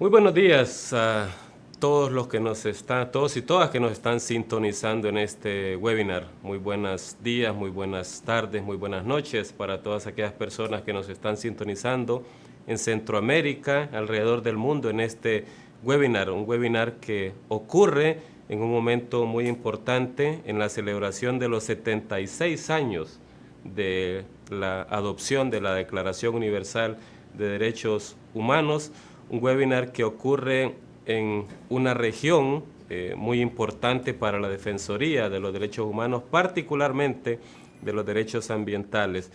Muy buenos días a todos los que todos y todas que nos están sintonizando en este webinar. Muy buenos días, muy buenas tardes, muy buenas noches para todas aquellas personas que nos están sintonizando en Centroamérica, alrededor del mundo en este webinar, un webinar que ocurre en un momento muy importante en la celebración de los 76 años de la adopción de la Declaración Universal de Derechos Humanos, un webinar que ocurre en una región muy importante para la Defensoría de los Derechos Humanos, particularmente de los derechos ambientales.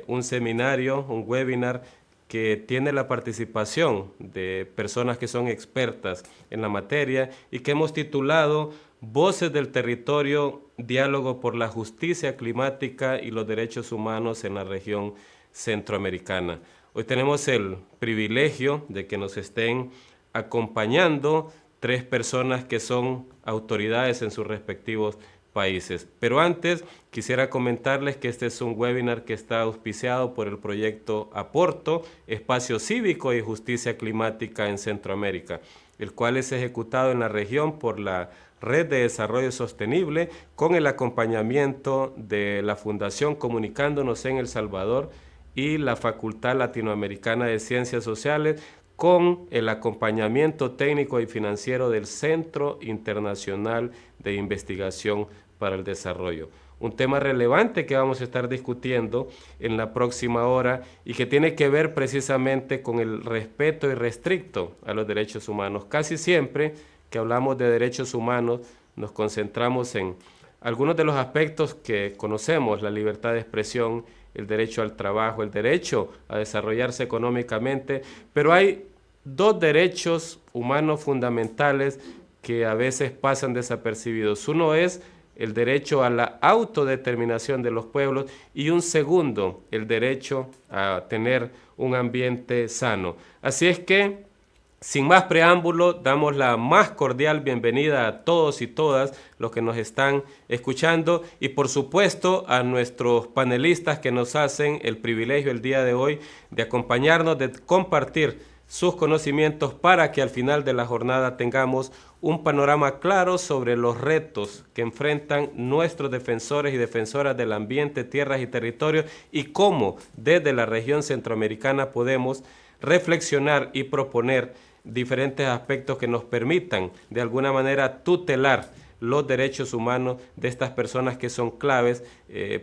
Un seminario, un webinar que tiene la participación de personas que son expertas en la materia y que hemos titulado Voces del Territorio, Diálogo por la Justicia Climática y los Derechos Humanos en la región centroamericana. Hoy tenemos el privilegio de que nos estén acompañando tres personas que son autoridades en sus respectivos países. Pero antes quisiera comentarles que este es un webinar que está auspiciado por el proyecto Aporto, Espacio Cívico y Justicia Climática en Centroamérica, el cual es ejecutado en la región por la Red de Desarrollo Sostenible con el acompañamiento de la Fundación Comunicándonos en El Salvador y la Facultad Latinoamericana de Ciencias Sociales con el acompañamiento técnico y financiero del Centro Internacional de Investigación para el Desarrollo. Un tema relevante que vamos a estar discutiendo en la próxima hora y que tiene que ver precisamente con el respeto irrestricto a los derechos humanos. Casi siempre que hablamos de derechos humanos nos concentramos en algunos de los aspectos que conocemos: la libertad de expresión, el derecho al trabajo, el derecho a desarrollarse económicamente, pero hay dos derechos humanos fundamentales que a veces pasan desapercibidos. Uno es el derecho a la autodeterminación de los pueblos y un segundo, el derecho a tener un ambiente sano. Así es que, sin más preámbulo, damos la más cordial bienvenida a todos y todas los que nos están escuchando y por supuesto a nuestros panelistas que nos hacen el privilegio el día de hoy de acompañarnos, de compartir sus conocimientos para que al final de la jornada tengamos un panorama claro sobre los retos que enfrentan nuestros defensores y defensoras del ambiente, tierras y territorios y cómo desde la región centroamericana podemos reflexionar y proponer diferentes aspectos que nos permitan de alguna manera tutelar los derechos humanos de estas personas que son claves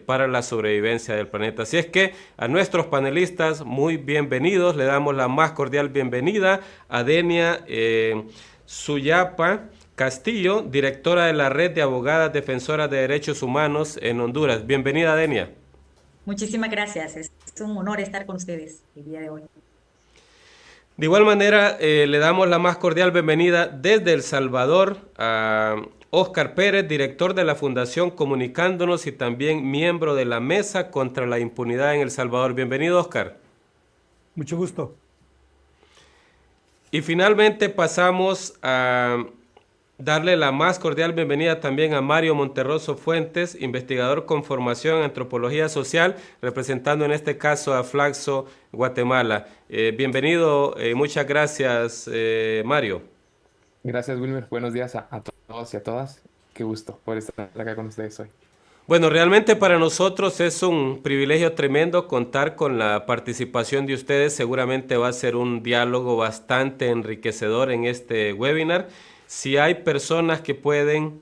para la sobrevivencia del planeta. Así es que a nuestros panelistas, muy bienvenidos, le damos la más cordial bienvenida a Denia Suyapa Castillo, directora de la Red de Abogadas Defensoras de Derechos Humanos en Honduras. Bienvenida, Denia. Muchísimas gracias. Es un honor estar con ustedes el día de hoy. De igual manera, le damos la más cordial bienvenida desde El Salvador a Óscar Pérez, director de la Fundación Comunicándonos y también miembro de la Mesa contra la Impunidad en El Salvador. Bienvenido, Óscar. Mucho gusto. Y finalmente pasamos a darle la más cordial bienvenida también a Mario Monterroso Fuentes, investigador con formación en antropología social, representando en este caso a Flaxo, Guatemala. Bienvenido, muchas gracias, Mario. Gracias, Wilmer. Buenos días a todos y a todas. Qué gusto por estar acá con ustedes hoy. Bueno, realmente para nosotros es un privilegio tremendo contar con la participación de ustedes. Seguramente va a ser un diálogo bastante enriquecedor en este webinar. Si hay personas que pueden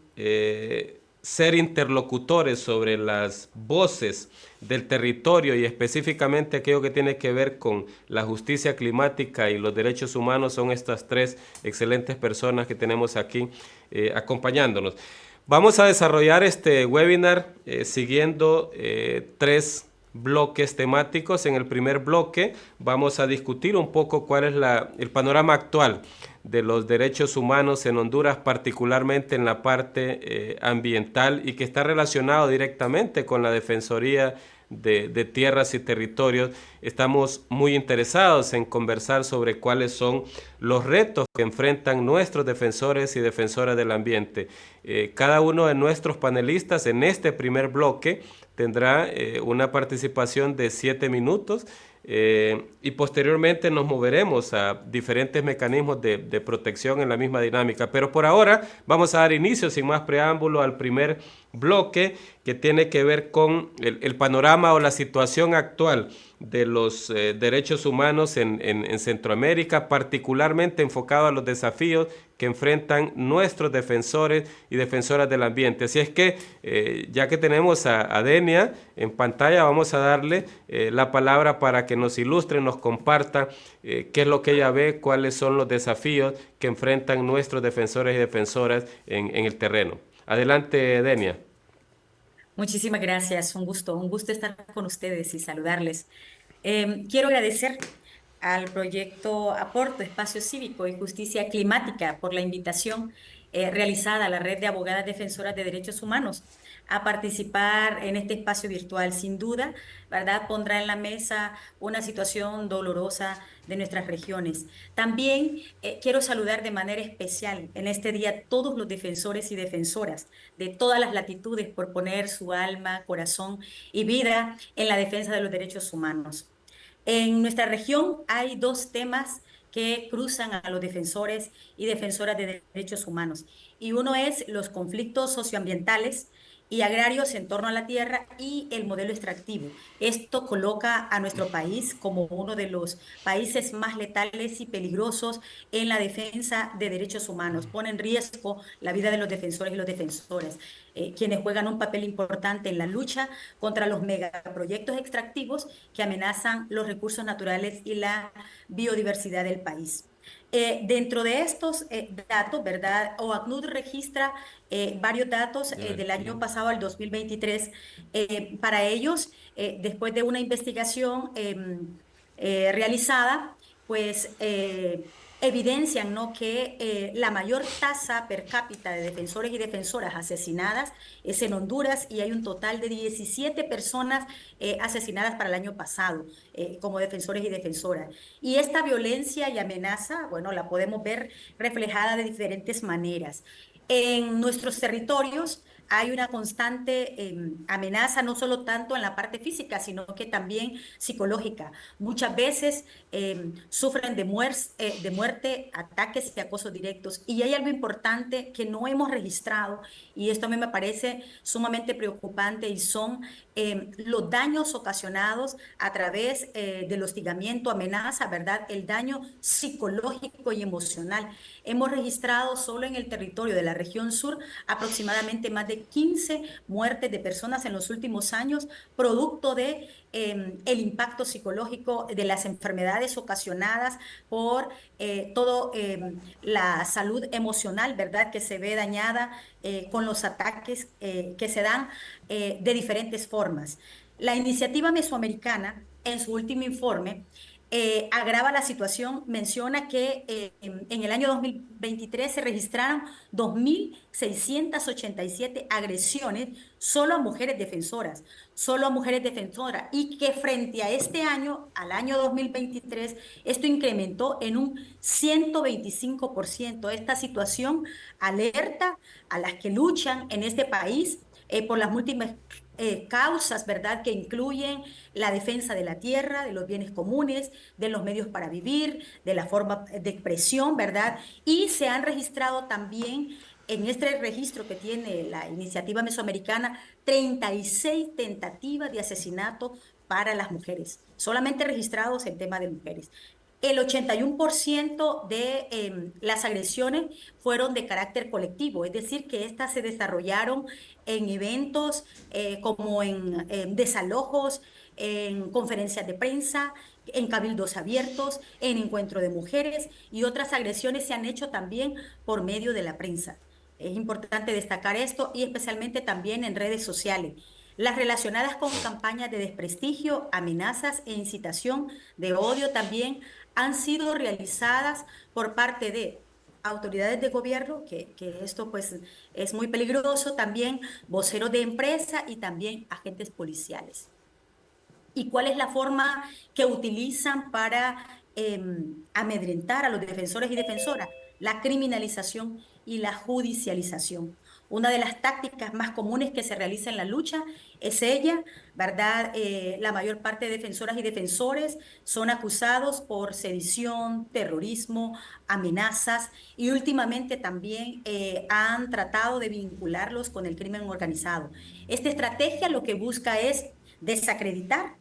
ser interlocutores sobre las voces del territorio y específicamente aquello que tiene que ver con la justicia climática y los derechos humanos, son estas tres excelentes personas que tenemos aquí acompañándonos. Vamos a desarrollar este webinar siguiendo tres bloques temáticos. En el primer bloque vamos a discutir un poco cuál es el panorama actual de los derechos humanos en Honduras, particularmente en la parte ambiental y que está relacionado directamente con la Defensoría de Tierras y Territorios. Estamos muy interesados en conversar sobre cuáles son los retos que enfrentan nuestros defensores y defensoras del ambiente. Cada uno de nuestros panelistas en este primer bloque tendrá una participación de 7 minutos. y posteriormente nos moveremos a diferentes mecanismos de protección en la misma dinámica. Pero por ahora vamos a dar inicio, sin más preámbulo, al primer bloque que tiene que ver con el panorama o la situación actual de los derechos humanos en Centroamérica, particularmente enfocado a los desafíos que enfrentan nuestros defensores y defensoras del ambiente. Así es que, ya que tenemos a Denia en pantalla, vamos a darle la palabra para que nos ilustre, nos comparta qué es lo que ella ve, cuáles son los desafíos que enfrentan nuestros defensores y defensoras en el terreno. Adelante, Denia. Muchísimas gracias, un gusto estar con ustedes y saludarles. Quiero agradecer al proyecto Aporto, Espacio Cívico y Justicia Climática por la invitación realizada a la Red de Abogadas Defensoras de Derechos Humanos a participar en este espacio virtual. Sin duda, ¿verdad? Pondrá en la mesa una situación dolorosa de nuestras regiones. También quiero saludar de manera especial en este día a todos los defensores y defensoras de todas las latitudes por poner su alma, corazón y vida en la defensa de los derechos humanos. En nuestra región hay dos temas que cruzan a los defensores y defensoras de derechos humanos. Y uno es los conflictos socioambientales y agrarios en torno a la tierra y el modelo extractivo. Esto coloca a nuestro país como uno de los países más letales y peligrosos en la defensa de derechos humanos. Pone en riesgo la vida de los defensores y los defensores, quienes juegan un papel importante en la lucha contra los megaproyectos extractivos que amenazan los recursos naturales y la biodiversidad del país. Dentro de estos datos, ¿verdad? OACNUR registra varios datos del año pasado al 2023. Para ellos, después de una investigación realizada, pues evidencian, ¿no?, que la mayor tasa per cápita de defensores y defensoras asesinadas es en Honduras y hay un total de 17 personas asesinadas para el año pasado como defensores y defensoras. Y esta violencia y amenaza, bueno, la podemos ver reflejada de diferentes maneras. En nuestros territorios hay una constante amenaza, no solo tanto en la parte física, sino que también psicológica. Muchas veces sufren de muerte, ataques y acosos directos. Y hay algo importante que no hemos registrado, y esto a mí me parece sumamente preocupante, y son los daños ocasionados a través del hostigamiento, amenaza, ¿verdad? El daño psicológico y emocional. Hemos registrado solo en el territorio de la región sur aproximadamente más de 15 muertes de personas en los últimos años, producto de el impacto psicológico de las enfermedades ocasionadas por todo la salud emocional, ¿verdad?, que se ve dañada con los ataques que se dan de diferentes formas. La iniciativa mesoamericana, en su último informe, agrava la situación, menciona que en el año 2023 se registraron 2.687 agresiones solo a mujeres defensoras, y que frente a este año, al año 2023, esto incrementó en un 125%. Esta situación alerta a las que luchan en este país por las múltiples causas, ¿verdad?, que incluyen la defensa de la tierra, de los bienes comunes, de los medios para vivir, de la forma de expresión, ¿verdad? Y se han registrado también en este registro que tiene la iniciativa mesoamericana 36 tentativas de asesinato para las mujeres, solamente registrados en tema de mujeres. El 81% de las agresiones fueron de carácter colectivo, es decir, que estas se desarrollaron en eventos como en desalojos, en conferencias de prensa, en cabildos abiertos, en encuentro de mujeres, y otras agresiones se han hecho también por medio de la prensa. Es importante destacar esto, y especialmente también en redes sociales. Las relacionadas con campañas de desprestigio, amenazas e incitación de odio también han sido realizadas por parte de autoridades de gobierno, que esto pues es muy peligroso, también voceros de empresa y también agentes policiales. ¿Y cuál es la forma que utilizan para amedrentar a los defensores y defensoras? La criminalización y la judicialización. Una de las tácticas más comunes que se realiza en la lucha es ella, ¿verdad? La mayor parte de defensoras y defensores son acusados por sedición, terrorismo, amenazas y últimamente también han tratado de vincularlos con el crimen organizado. Esta estrategia lo que busca es desacreditar,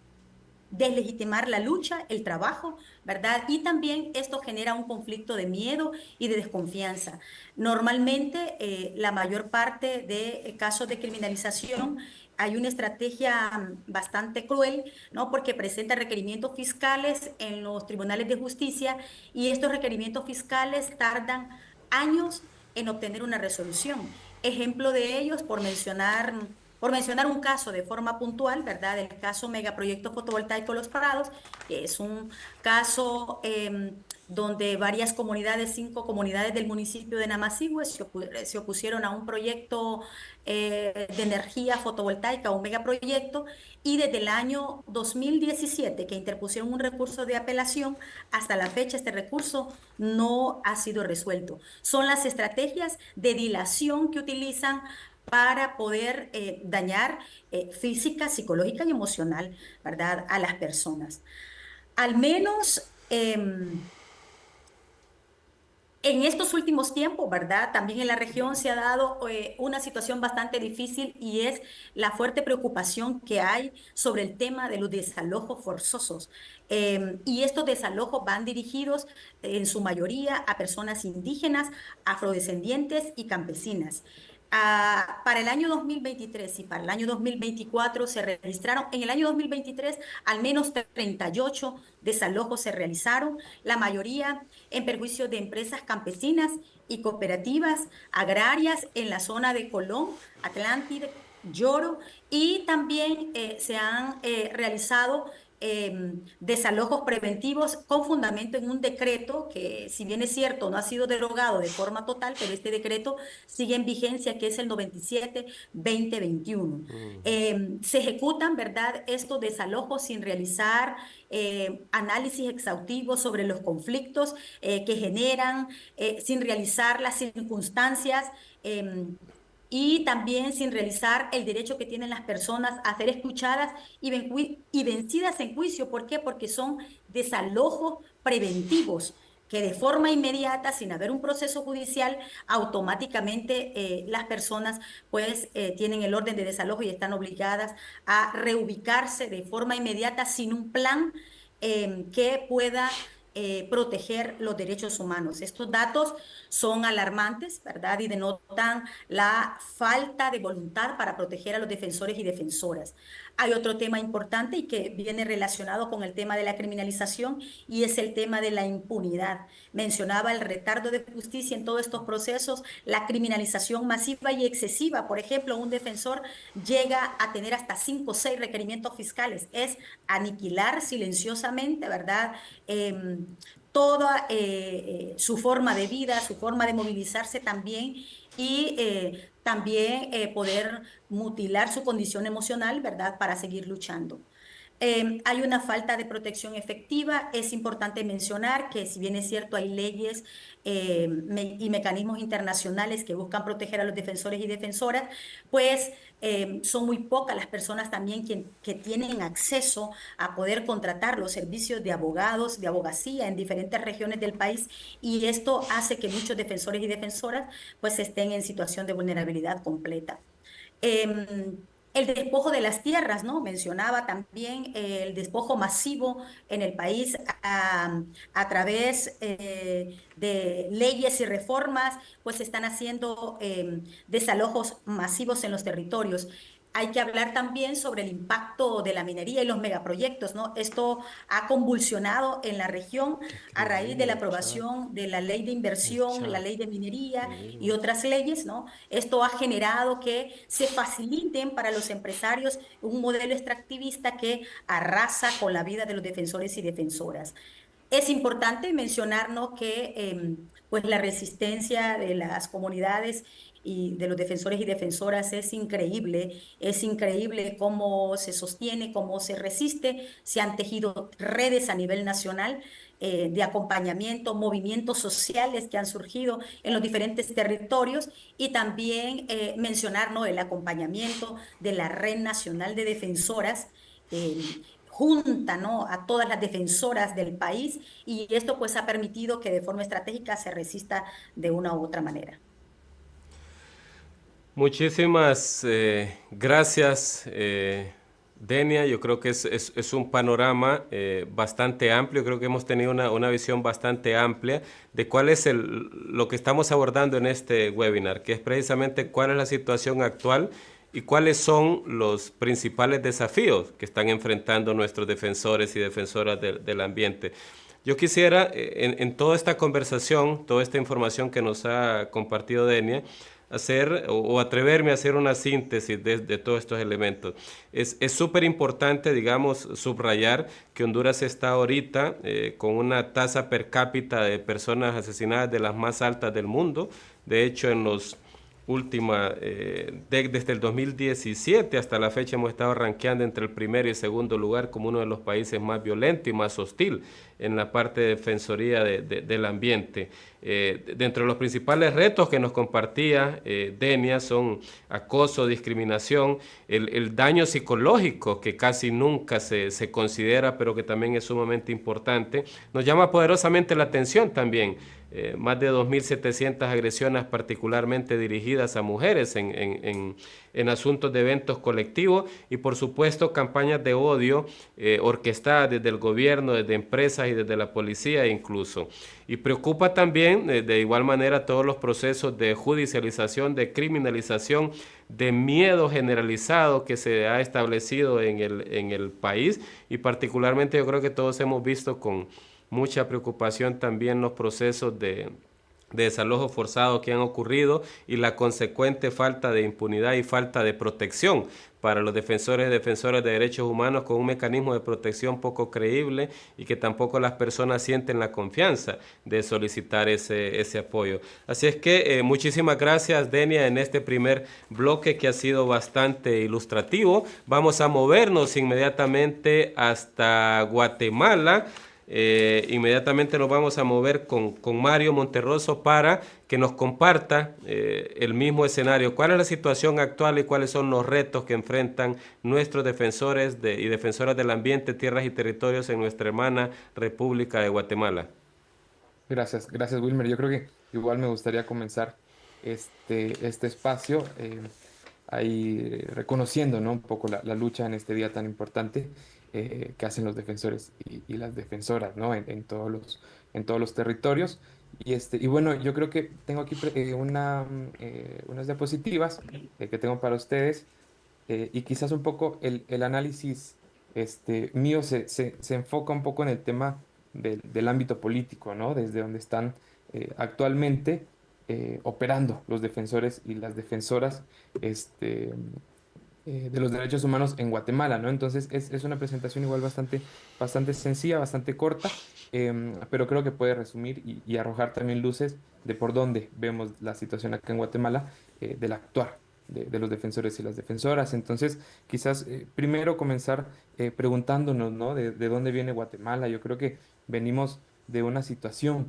deslegitimar la lucha, el trabajo, ¿verdad? Y también esto genera un conflicto de miedo y de desconfianza. Normalmente, la mayor parte de casos de criminalización hay una estrategia bastante cruel, ¿no? Porque presenta requerimientos fiscales en los tribunales de justicia y estos requerimientos fiscales tardan años en obtener una resolución. Ejemplo de ellos, por mencionar un caso de forma puntual, ¿verdad? El caso Megaproyecto Fotovoltaico Los Prados, que es un caso donde varias comunidades, 5 comunidades del municipio de Namasihue se opusieron a un proyecto de energía fotovoltaica, un megaproyecto, y desde el año 2017 que interpusieron un recurso de apelación, hasta la fecha este recurso no ha sido resuelto. Son las estrategias de dilación que utilizan para poder dañar física, psicológica y emocional, ¿verdad?, a las personas. Al menos en estos últimos tiempos, ¿verdad? También en la región se ha dado una situación bastante difícil y es la fuerte preocupación que hay sobre el tema de los desalojos forzosos. Y estos desalojos van dirigidos en su mayoría a personas indígenas, afrodescendientes y campesinas. Para el año 2023 y para el año 2024 se registraron, en el año 2023 al menos 38 desalojos se realizaron, la mayoría en perjuicio de empresas campesinas y cooperativas agrarias en la zona de Colón, Atlántida, Lloro, y también se han realizado desalojos preventivos con fundamento en un decreto que, si bien es cierto, no ha sido derogado de forma total, pero este decreto sigue en vigencia, que es el 97-2021. Se ejecutan, ¿verdad?, estos desalojos sin realizar análisis exhaustivos sobre los conflictos que generan, sin realizar las circunstancias y también sin realizar el derecho que tienen las personas a ser escuchadas y vencidas en juicio. ¿Por qué? Porque son desalojos preventivos que de forma inmediata, sin haber un proceso judicial, automáticamente las personas pues tienen el orden de desalojo y están obligadas a reubicarse de forma inmediata sin un plan que pueda proteger los derechos humanos. Estos datos son alarmantes, ¿verdad? Y denotan la falta de voluntad para proteger a los defensores y defensoras. Hay otro tema importante y que viene relacionado con el tema de la criminalización y es el tema de la impunidad. Mencionaba el retardo de justicia en todos estos procesos, la criminalización masiva y excesiva. Por ejemplo, un defensor llega a tener hasta 5 o 6 requerimientos fiscales. Es aniquilar silenciosamente, ¿verdad?, toda su forma de vida, su forma de movilizarse también y también poder mutilar su condición emocional, ¿verdad?, para seguir luchando. Hay una falta de protección efectiva. Es importante mencionar que, si bien es cierto, hay leyes y mecanismos internacionales que buscan proteger a los defensores y defensoras, pues son muy pocas las personas también que tienen acceso a poder contratar los servicios de abogados, de abogacía en diferentes regiones del país, y esto hace que muchos defensores y defensoras pues estén en situación de vulnerabilidad completa. El despojo de las tierras, ¿no? Mencionaba también el despojo masivo en el país a través de leyes y reformas, pues se están haciendo desalojos masivos en los territorios. Hay que hablar también sobre el impacto de la minería y los megaproyectos, ¿no? Esto ha convulsionado en la región a raíz de la aprobación de la ley de inversión, la ley de minería y otras leyes, ¿no? Esto ha generado que se faciliten para los empresarios un modelo extractivista que arrasa con la vida de los defensores y defensoras. Es importante mencionarnos que pues la resistencia de las comunidades y de los defensores y defensoras es increíble cómo se sostiene, cómo se resiste, se han tejido redes a nivel nacional de acompañamiento, movimientos sociales que han surgido en los diferentes territorios y también mencionar, ¿no?, el acompañamiento de la Red Nacional de Defensoras. Junta, ¿no?, a todas las defensoras del país y esto pues ha permitido que de forma estratégica se resista de una u otra manera. Muchísimas gracias, Denia. Yo creo que es un panorama bastante amplio. Creo que hemos tenido una visión bastante amplia de cuál es lo que estamos abordando en este webinar, que es precisamente cuál es la situación actual y cuáles son los principales desafíos que están enfrentando nuestros defensores y defensoras del ambiente. Yo quisiera, en toda esta conversación, toda esta información que nos ha compartido Denia, hacer o atreverme a hacer una síntesis de todos estos elementos. Es súper importante, digamos, subrayar que Honduras está ahorita con una tasa per cápita de personas asesinadas de las más altas del mundo. De hecho, en los desde el 2017 hasta la fecha hemos estado rankeando entre el primer y el segundo lugar como uno de los países más violentos y más hostil en la parte de defensoría del ambiente. Dentro de los principales retos que nos compartía Denia son acoso, discriminación, el daño psicológico que casi nunca se considera, pero que también es sumamente importante. Nos llama poderosamente la atención también. Más de 2.700 agresiones particularmente dirigidas a mujeres en asuntos de eventos colectivos y por supuesto campañas de odio orquestadas desde el gobierno, desde empresas y desde la policía incluso. Y preocupa también de igual manera todos los procesos de judicialización, de criminalización, de miedo generalizado que se ha establecido en el país y particularmente yo creo que todos hemos visto con mucha preocupación también los procesos de desalojo forzado que han ocurrido y la consecuente falta de impunidad y falta de protección para los defensores y defensoras de derechos humanos con un mecanismo de protección poco creíble y que tampoco las personas sienten la confianza de solicitar ese apoyo. Así es que muchísimas gracias, Denia, en este primer bloque que ha sido bastante ilustrativo. Vamos a movernos inmediatamente hasta Guatemala. Inmediatamente nos vamos a mover con Mario Monterroso para que nos comparta el mismo escenario. ¿Cuál es la situación actual y cuáles son los retos que enfrentan nuestros defensores y defensoras del ambiente, tierras y territorios en nuestra hermana República de Guatemala? Gracias, gracias Wilmer. Yo creo que igual me gustaría comenzar este espacio ahí reconociendo, ¿no?, un poco la lucha en este día tan importante que hacen los defensores y las defensoras, ¿no?, en todos los territorios. Y bueno, yo creo que tengo aquí unas diapositivas que tengo para ustedes y quizás un poco el análisis mío se enfoca un poco en el tema del ámbito político, ¿no? Desde donde están actualmente operando los defensores y las defensoras de los derechos humanos en Guatemala, ¿no? Entonces es una presentación igual bastante sencilla, bastante corta, pero creo que puede resumir y arrojar también luces de por dónde vemos la situación acá en Guatemala del actuar de los defensores y las defensoras. Entonces, quizás primero comenzar preguntándonos, ¿no? De dónde viene Guatemala. Yo creo que venimos de una situación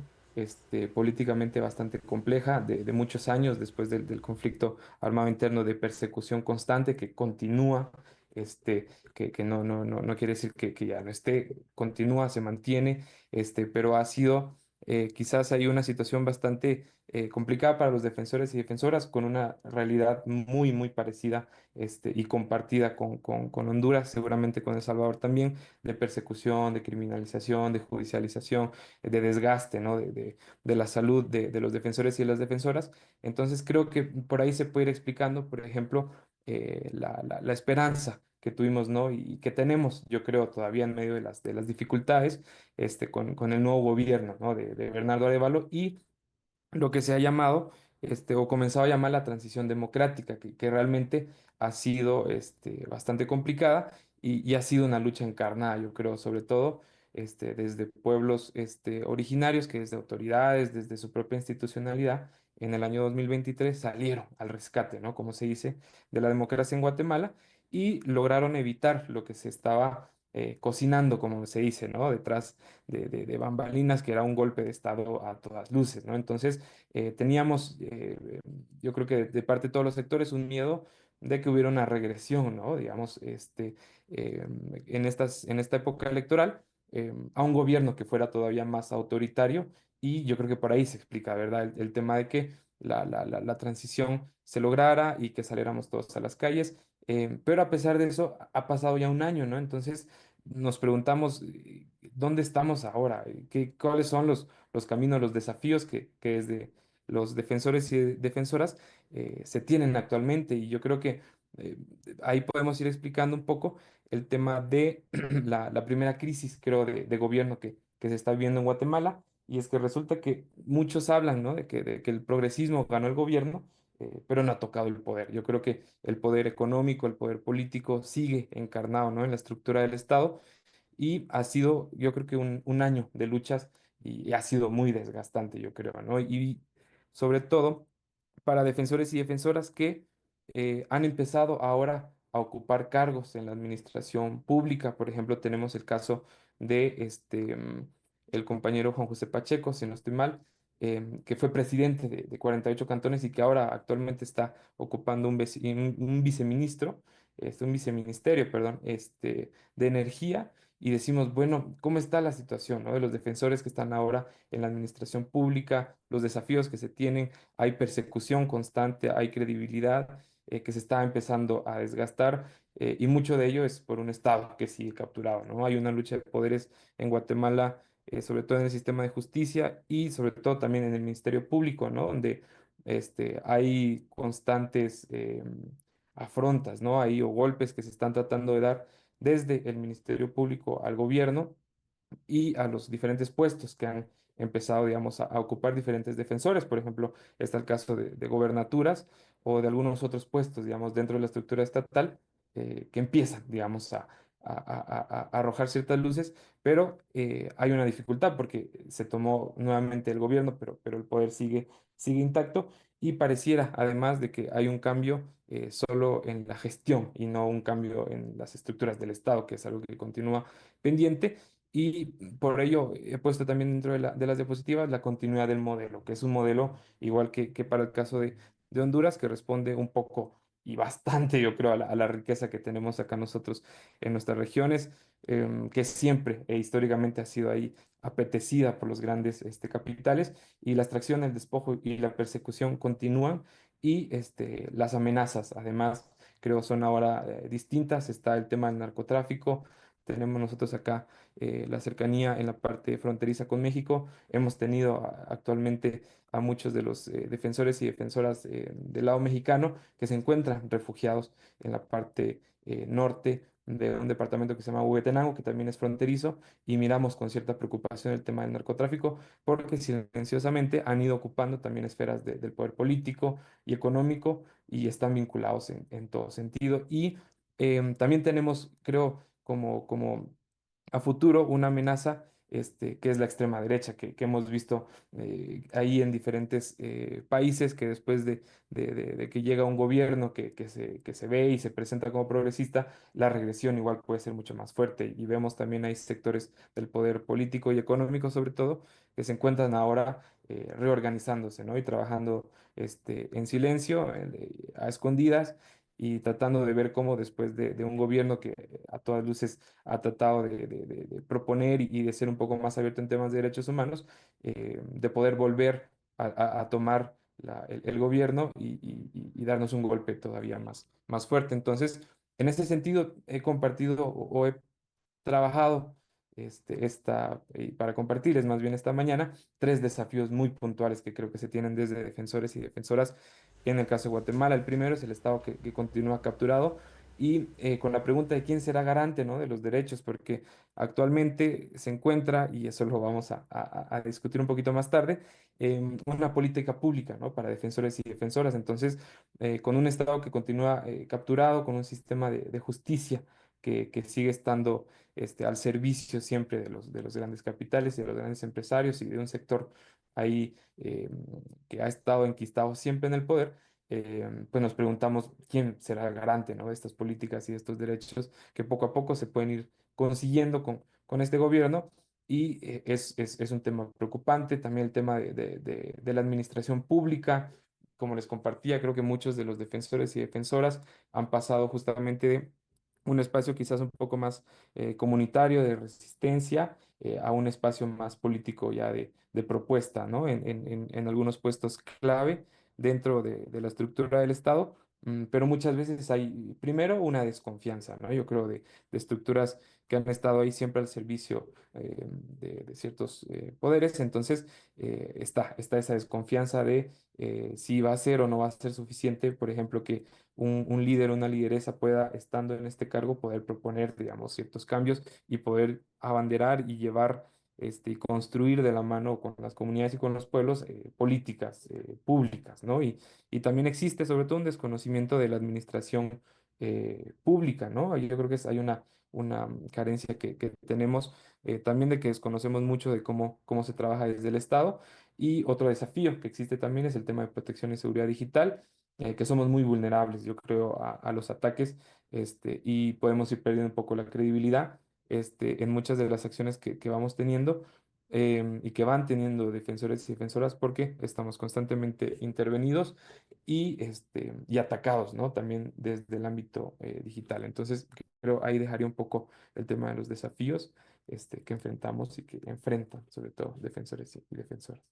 políticamente bastante compleja de muchos años después del conflicto armado interno de persecución constante que continúa, que no quiere decir que ya no esté, continúa, se mantiene, pero ha sido quizás hay una situación bastante complicada para los defensores y defensoras con una realidad muy parecida y compartida con Honduras, seguramente con El Salvador también, de persecución, de criminalización, de judicialización, de desgaste, ¿no? De la salud de los defensores y las defensoras. Entonces creo que por ahí se puede ir explicando, por ejemplo, la esperanza que tuvimos, ¿no? Y que tenemos, yo creo, todavía en medio de las dificultades, con el nuevo gobierno, ¿no? De Bernardo Arévalo y lo que se ha llamado, o comenzado a llamar la transición democrática, que realmente ha sido, bastante complicada y ha sido una lucha encarnada, yo creo, sobre todo, desde pueblos, originarios, que desde autoridades, desde su propia institucionalidad, en el año 2023 salieron al rescate, ¿no? Como se dice, de la democracia en Guatemala y lograron evitar lo que se estaba cocinando, como se dice, ¿no? Detrás de bambalinas, que era un golpe de Estado a todas luces, ¿no? Entonces, teníamos, yo creo que de parte de todos los sectores, un miedo de que hubiera una regresión, ¿no? Digamos, eh, en esta época electoral, a un gobierno que fuera todavía más autoritario y yo creo que por ahí se explica, ¿verdad? El tema de que la transición se lograra y que saliéramos todos a las calles, pero a pesar de eso, ha pasado ya un año, ¿no? Entonces nos preguntamos, ¿dónde estamos ahora? ¿Cuáles son los caminos, los desafíos que desde los defensores y defensoras se tienen actualmente? Y yo creo que eh, ahí podemos ir explicando un poco el tema de la primera crisis, creo, de gobierno que se está viviendo en Guatemala. Y es que resulta que muchos hablan, ¿no? De que el progresismo ganó el gobierno, pero no ha tocado el poder. Yo creo que el poder económico, el poder político sigue encarnado, ¿no? En la estructura del Estado y ha sido, yo creo que un año de luchas y ha sido muy desgastante, yo creo, ¿no? Y sobre todo para defensores y defensoras que han empezado ahora a ocupar cargos en la administración pública. Por ejemplo, tenemos el caso de el compañero Juan José Pacheco, si no estoy mal, que fue presidente de 48 cantones y que ahora actualmente está ocupando un viceministro, un viceministerio, perdón, de energía. Y decimos, bueno, ¿cómo está la situación, ¿no? De los defensores que están ahora en la administración pública, los desafíos que se tienen, hay persecución constante, hay credibilidad que se está empezando a desgastar y mucho de ello es por un Estado que sigue capturado, ¿no? Hay una lucha de poderes en Guatemala, sobre todo en el sistema de justicia y sobre todo también en el Ministerio Público, ¿no? Donde hay constantes afrontas, ¿no? Ahí o golpes que se están tratando de dar desde el Ministerio Público al gobierno y a los diferentes puestos que han empezado, digamos, a ocupar diferentes defensores. Por ejemplo, está el caso de gobernaturas o de algunos otros puestos, digamos, dentro de la estructura estatal que empiezan, digamos, a arrojar ciertas luces, pero hay una dificultad porque se tomó nuevamente el gobierno, pero el poder sigue intacto y pareciera, además de que hay un cambio solo en la gestión y no un cambio en las estructuras del Estado, que es algo que continúa pendiente. Y por ello he puesto también dentro de las diapositivas la continuidad del modelo, que es un modelo igual que para el caso de Honduras, que responde un poco y bastante, yo creo, a la riqueza que tenemos acá nosotros en nuestras regiones, que siempre e históricamente ha sido ahí apetecida por los grandes capitales, y la extracción, el despojo y la persecución continúan, y las amenazas, además, creo son ahora distintas. Está el tema del narcotráfico. Tenemos nosotros acá la cercanía en la parte fronteriza con México. Hemos tenido actualmente a muchos de los defensores y defensoras del lado mexicano que se encuentran refugiados en la parte norte de un departamento que se llama Huehuetenango, que también es fronterizo, y miramos con cierta preocupación el tema del narcotráfico, porque silenciosamente han ido ocupando también esferas del poder político y económico y están vinculados en todo sentido. Y también tenemos, creo, como a futuro una amenaza que es la extrema derecha, que hemos visto ahí en diferentes países, que después de que llega un gobierno que se ve y se presenta como progresista, la regresión igual puede ser mucho más fuerte. Y vemos también hay sectores del poder político y económico, sobre todo, que se encuentran ahora reorganizándose, ¿no? Y trabajando en silencio, a escondidas, y tratando de ver cómo después de un gobierno que a todas luces ha tratado de proponer y de ser un poco más abierto en temas de derechos humanos, de poder volver a tomar el gobierno y darnos un golpe todavía más fuerte. Entonces, en ese sentido, he compartido o he trabajado para compartirles más bien esta mañana tres desafíos muy puntuales que creo que se tienen desde defensores y defensoras en el caso de Guatemala. El primero es el Estado que continúa capturado y con la pregunta de quién será garante, ¿no? De los derechos, porque actualmente se encuentra, y eso lo vamos a discutir un poquito más tarde, una política pública, ¿no? Para defensores y defensoras. Entonces, con un Estado que continúa capturado, con un sistema de justicia que sigue estando al servicio siempre de los grandes capitales y de los grandes empresarios y de un sector ahí que ha estado enquistado siempre en el poder, pues nos preguntamos quién será el garante, ¿no?, de estas políticas y de estos derechos que poco a poco se pueden ir consiguiendo con este gobierno. Y es un tema preocupante, también el tema de la administración pública. Como les compartía, creo que muchos de los defensores y defensoras han pasado justamente de un espacio quizás un poco más comunitario, de resistencia, a un espacio más político ya de propuesta, ¿no? En algunos puestos clave dentro de la estructura del Estado. Pero muchas veces hay, primero, una desconfianza, ¿no? Yo creo de estructuras que han estado ahí siempre al servicio de ciertos poderes. Entonces, está esa desconfianza de si va a ser o no va a ser suficiente, por ejemplo, que un líder o una lideresa pueda, estando en este cargo, poder proponer, digamos, ciertos cambios y poder abanderar y llevar y construir de la mano con las comunidades y con los pueblos políticas públicas, ¿no? Y también existe sobre todo un desconocimiento de la administración pública, ¿no? Yo creo que hay una carencia que tenemos también, de que desconocemos mucho de cómo se trabaja desde el Estado. Y otro desafío que existe también es el tema de protección y seguridad digital, que somos muy vulnerables, yo creo, a los ataques, y podemos ir perdiendo un poco la credibilidad en muchas de las acciones que vamos teniendo, y que van teniendo defensores y defensoras, porque estamos constantemente intervenidos y atacados, ¿no? También desde el ámbito digital. Entonces, creo ahí dejaría un poco el tema de los desafíos que enfrentamos y que enfrentan, sobre todo, defensores y defensoras.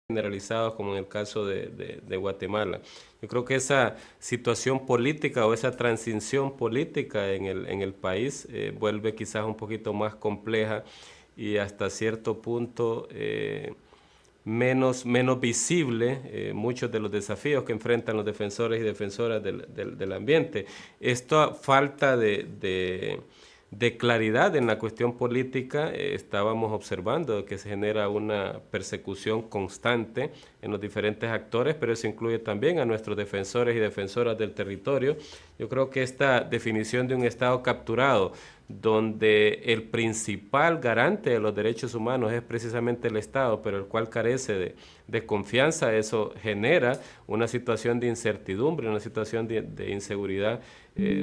Generalizados como en el caso de Guatemala. Yo creo que esa situación política o esa transición política en el país vuelve quizás un poquito más compleja y hasta cierto punto menos visible muchos de los desafíos que enfrentan los defensores y defensoras del ambiente. Esta falta de claridad en la cuestión política, estábamos observando que se genera una persecución constante en los diferentes actores, pero eso incluye también a nuestros defensores y defensoras del territorio. Yo creo que esta definición de un Estado capturado, donde el principal garante de los derechos humanos es precisamente el Estado, pero el cual carece de confianza, eso genera una situación de incertidumbre, una situación de inseguridad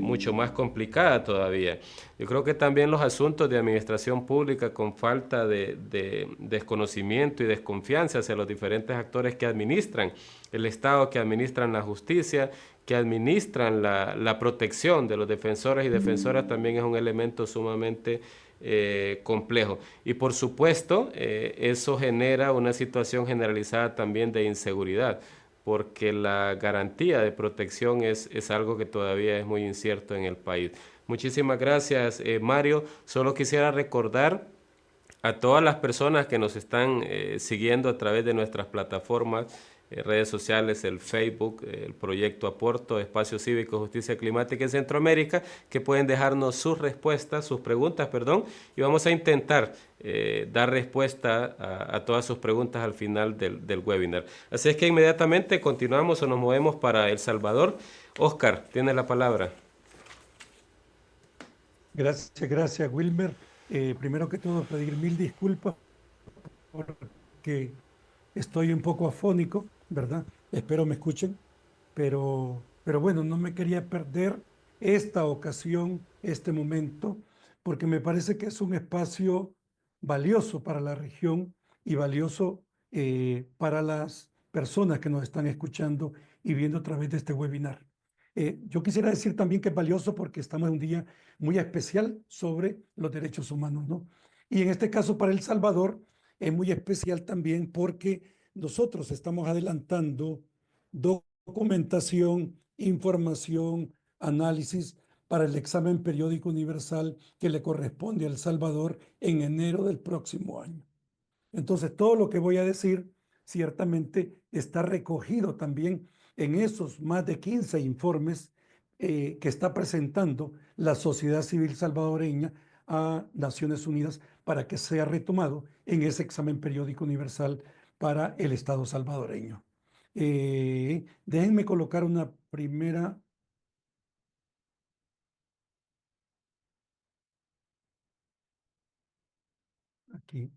mucho más complicada todavía. Yo creo que también los asuntos de administración pública con falta de desconocimiento y desconfianza hacia los diferentes actores que administran el Estado, que administran la justicia, que administran la protección de los defensores y defensoras, también es un elemento sumamente complejo. Y por supuesto, eso genera una situación generalizada también de inseguridad, porque la garantía de protección es algo que todavía es muy incierto en el país. Muchísimas gracias, Mario. Solo quisiera recordar a todas las personas que nos están siguiendo a través de nuestras plataformas, redes sociales, el Facebook, el proyecto Aporto, Espacio Cívico, Justicia Climática en Centroamérica, que pueden dejarnos sus respuestas, sus preguntas, perdón, y vamos a intentar dar respuesta a todas sus preguntas al final del webinar. Así es que inmediatamente continuamos o nos movemos para El Salvador. Oscar, tiene la palabra. Gracias, Wilmer. Primero que todo, pedir mil disculpas porque estoy un poco afónico, ¿verdad? Espero me escuchen, pero bueno, no me quería perder esta ocasión, este momento, porque me parece que es un espacio valioso para la región y valioso para las personas que nos están escuchando y viendo a través de este webinar. Yo quisiera decir también que es valioso porque estamos en un día muy especial sobre los derechos humanos, ¿no? Y en este caso para El Salvador es muy especial también porque nosotros estamos adelantando documentación, información, análisis para el examen periódico universal que le corresponde a El Salvador en enero del próximo año. Entonces, todo lo que voy a decir ciertamente está recogido también en esos más de 15 informes que está presentando la sociedad civil salvadoreña a Naciones Unidas para que sea retomado en ese examen periódico universal para el Estado salvadoreño. Déjenme colocar una primera. Aquí.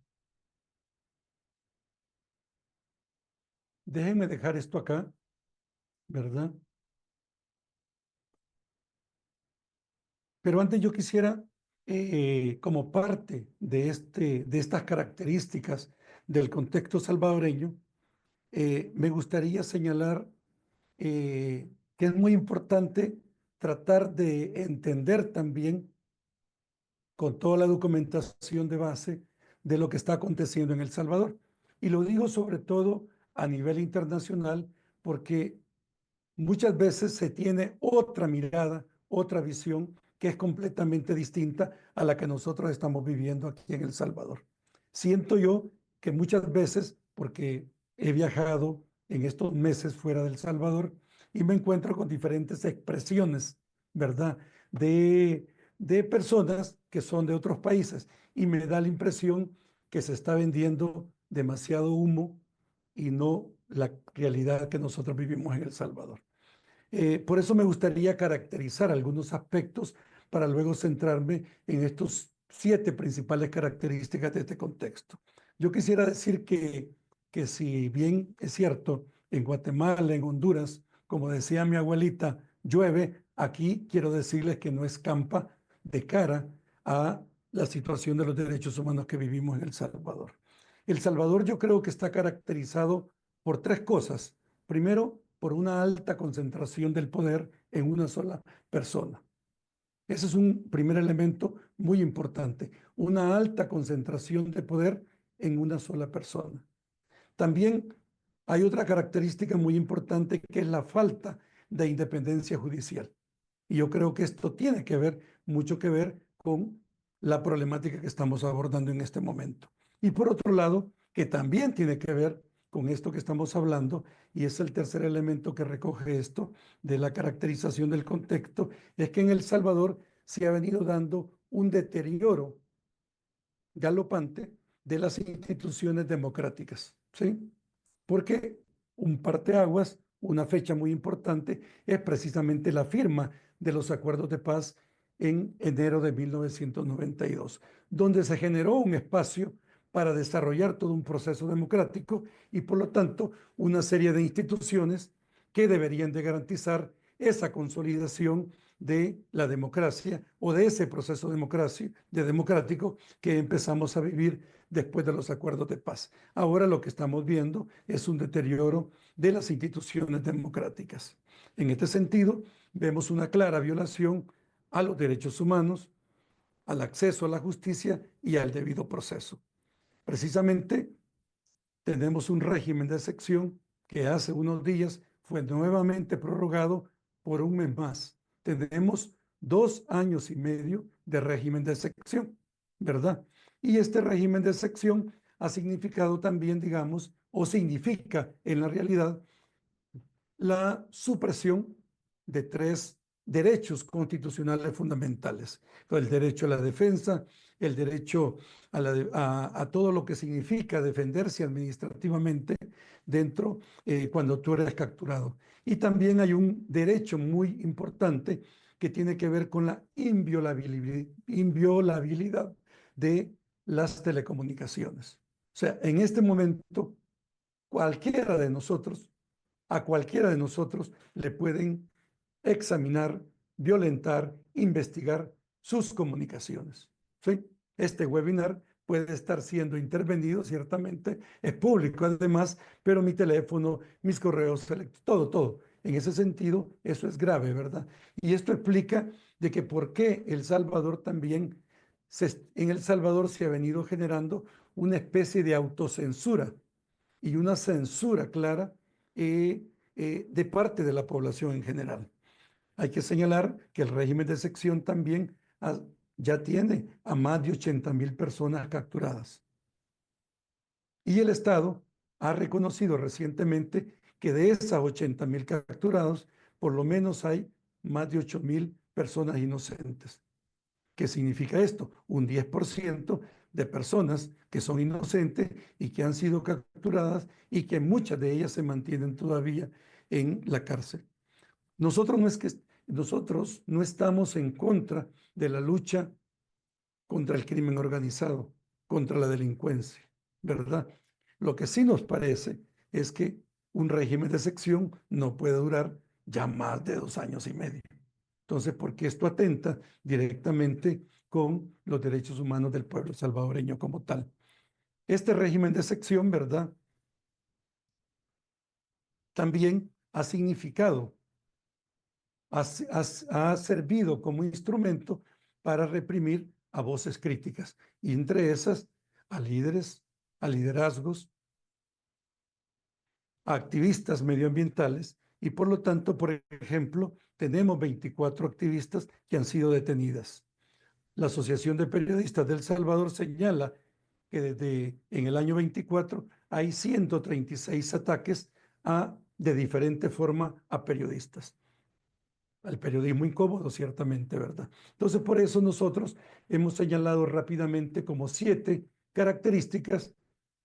Déjenme dejar esto acá, ¿verdad? Pero antes yo quisiera, como parte de estas características del contexto salvadoreño, me gustaría señalar que es muy importante tratar de entender también con toda la documentación de base de lo que está aconteciendo en El Salvador. Y lo digo sobre todo a nivel internacional porque muchas veces se tiene otra mirada, otra visión que es completamente distinta a la que nosotros estamos viviendo aquí en El Salvador. Siento yo que muchas veces, porque he viajado en estos meses fuera del Salvador y me encuentro con diferentes expresiones, ¿verdad? De personas que son de otros países y me da la impresión que se está vendiendo demasiado humo y no la realidad que nosotros vivimos en El Salvador. Por eso me gustaría caracterizar algunos aspectos para luego centrarme en estos 7 principales características de este contexto. Yo quisiera decir que si bien es cierto, en Guatemala, en Honduras, como decía mi abuelita, llueve, aquí quiero decirles que no escampa de cara a la situación de los derechos humanos que vivimos en El Salvador. El Salvador yo creo que está caracterizado por 3 cosas. Primero, por una alta concentración del poder en una sola persona. Ese es un primer elemento muy importante, una alta concentración de poder en una sola persona. También hay otra característica muy importante que es la falta de independencia judicial. Y yo creo que esto tiene que ver, mucho que ver con la problemática que estamos abordando en este momento. Y por otro lado, que también tiene que ver con esto que estamos hablando, y es el tercer elemento que recoge esto de la caracterización del contexto, es que en El Salvador se ha venido dando un deterioro galopante de las instituciones democráticas, ¿sí? Porque un parteaguas, una fecha muy importante, es precisamente la firma de los acuerdos de paz en enero de 1992, donde se generó un espacio para desarrollar todo un proceso democrático y por lo tanto una serie de instituciones que deberían de garantizar esa consolidación de la democracia o de ese proceso democrático que empezamos a vivir después de los acuerdos de paz. Ahora lo que estamos viendo es un deterioro de las instituciones democráticas. En este sentido, vemos una clara violación a los derechos humanos, al acceso a la justicia y al debido proceso. Precisamente tenemos un régimen de excepción que hace unos días fue nuevamente prorrogado por un mes más. Tenemos 2 años y medio de régimen de excepción, ¿verdad? Y este régimen de excepción ha significado también, digamos, o significa en la realidad la supresión de 3 derechos constitucionales fundamentales: el derecho a la defensa, el derecho a todo lo que significa defenderse administrativamente dentro cuando tú eres capturado. Y también hay un derecho muy importante que tiene que ver con la inviolabilidad de las telecomunicaciones. O sea, en este momento, cualquiera de nosotros a cualquiera de nosotros le pueden examinar, violentar, investigar sus comunicaciones. ¿Sí? Este webinar puede estar siendo intervenido, ciertamente, es público además, pero mi teléfono, mis correos, todo. En ese sentido, eso es grave, ¿verdad? Y esto explica de que por qué El Salvador también, en El Salvador se ha venido generando una especie de autocensura y una censura clara de parte de la población en general. Hay que señalar que el régimen de sección también ya tiene a más de 80.000 personas capturadas. Y el Estado ha reconocido recientemente que de esas 80.000 capturados, por lo menos hay más de 8.000 personas inocentes. ¿Qué significa esto? Un 10% de personas que son inocentes y que han sido capturadas y que muchas de ellas se mantienen todavía en la cárcel. Nosotros no estamos en contra de la lucha contra el crimen organizado, contra la delincuencia, ¿verdad? Lo que sí nos parece es que un régimen de excepción no puede durar ya más de 2 años y medio. Entonces, porque esto atenta directamente con los derechos humanos del pueblo salvadoreño como tal. Este régimen de excepción, ¿verdad? También ha significado, ha servido como instrumento para reprimir a voces críticas, y entre esas a líderes, a liderazgos, a activistas medioambientales, y por lo tanto, por ejemplo, tenemos 24 activistas que han sido detenidas. La Asociación de Periodistas de El Salvador señala que desde en el año 24 hay 136 ataques de diferente forma a periodistas. Al periodismo incómodo, ciertamente, ¿verdad? Entonces, por eso nosotros hemos señalado rápidamente como 7 características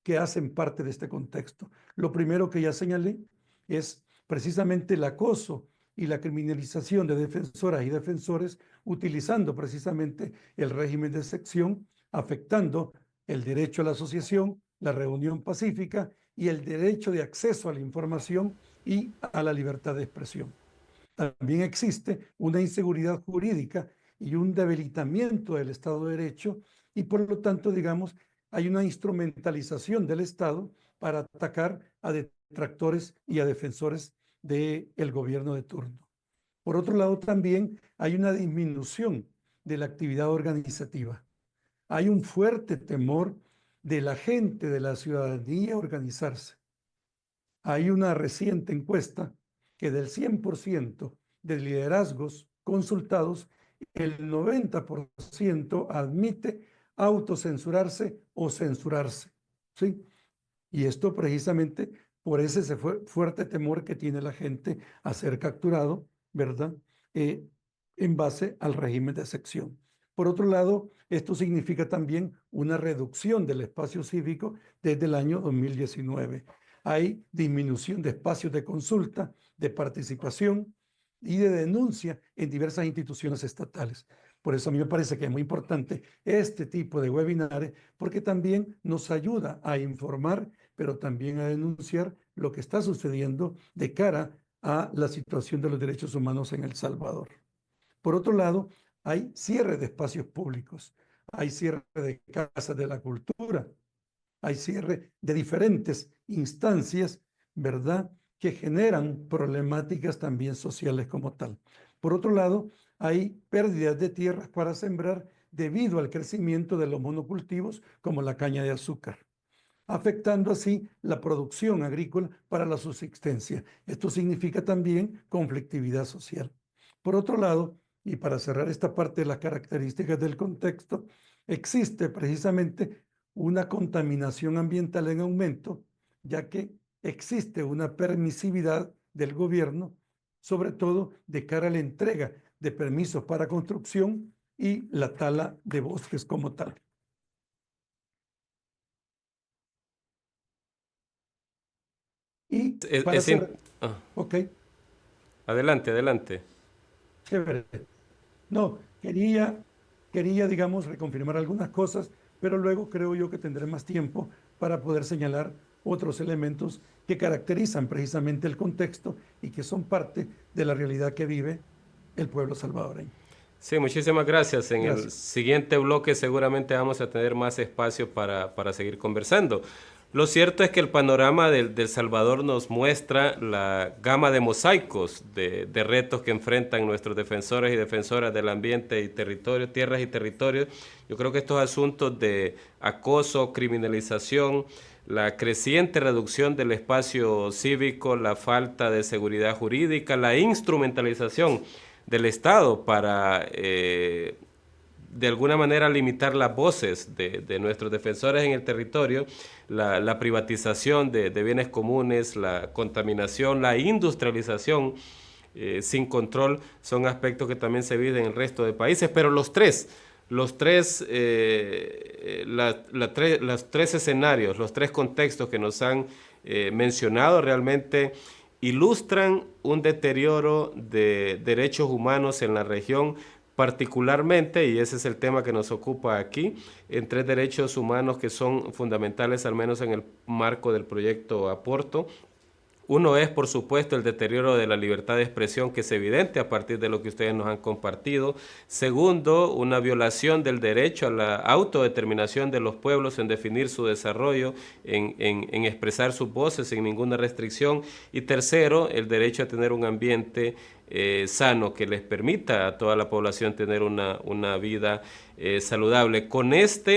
que hacen parte de este contexto. Lo primero que ya señalé es precisamente el acoso y la criminalización de defensoras y defensores, utilizando precisamente el régimen de excepción, afectando el derecho a la asociación, la reunión pacífica y el derecho de acceso a la información y a la libertad de expresión. También existe una inseguridad jurídica y un debilitamiento del Estado de Derecho, y por lo tanto, digamos, hay una instrumentalización del Estado para atacar a detractores y a defensores del gobierno de turno. Por otro lado, también hay una disminución de la actividad organizativa. Hay un fuerte temor de la gente, de la ciudadanía, a organizarse. Hay una reciente encuesta que del 100% de liderazgos consultados, el 90% admite autocensurarse o censurarse, ¿sí? Y esto precisamente por ese fuerte temor que tiene la gente a ser capturado, ¿verdad? En base al régimen de excepción. Por otro lado, esto significa también una reducción del espacio cívico desde el año 2019. Hay disminución de espacios de consulta, de participación y de denuncia en diversas instituciones estatales. Por eso a mí me parece que es muy importante este tipo de webinares, porque también nos ayuda a informar, pero también a denunciar lo que está sucediendo de cara a la situación de los derechos humanos en El Salvador. Por otro lado, hay cierre de espacios públicos, hay cierre de casas de la cultura, hay cierre de diferentes instancias, ¿verdad?, que generan problemáticas también sociales como tal. Por otro lado, hay pérdidas de tierras para sembrar debido al crecimiento de los monocultivos como la caña de azúcar, afectando así la producción agrícola para la subsistencia. Esto significa también conflictividad social. Por otro lado, y para cerrar esta parte de las características del contexto, existe precisamente una contaminación ambiental en aumento, ya que existe una permisividad del gobierno, sobre todo de cara a la entrega de permisos para construcción y la tala de bosques como tal. Y para cerrar, ok, Adelante, adelante. chévere. No, quería, digamos, reconfirmar algunas cosas, pero luego creo yo que tendré más tiempo para poder señalar otros elementos que caracterizan precisamente el contexto y que son parte de la realidad que vive el pueblo salvadoreño. Sí, muchísimas gracias. En el Gracias. siguiente bloque seguramente vamos a tener más espacio para seguir conversando. Lo cierto es que el panorama del Salvador nos muestra la gama de mosaicos de retos que enfrentan nuestros defensores y defensoras del ambiente y territorio, tierras y territorios. Yo creo que estos asuntos de acoso, criminalización, la creciente reducción del espacio cívico, la falta de seguridad jurídica, la instrumentalización del Estado para de alguna manera limitar las voces de nuestros defensores en el territorio, la privatización de bienes comunes, la contaminación, la industrialización sin control, son aspectos que también se viven en el resto de países, pero los tres los tres, los tres escenarios, los tres contextos que nos han mencionado realmente ilustran un deterioro de derechos humanos en la región, particularmente, y ese es el tema que nos ocupa aquí, en tres derechos humanos que son fundamentales, al menos en el marco del proyecto Aporto. Uno es, por supuesto, el deterioro de la libertad de expresión, que es evidente a partir de lo que ustedes nos han compartido. Segundo, una violación del derecho a la autodeterminación de los pueblos en definir su desarrollo, en expresar sus voces sin ninguna restricción. Y tercero, el derecho a tener un ambiente sano que les permita a toda la población tener una vida saludable. Con esta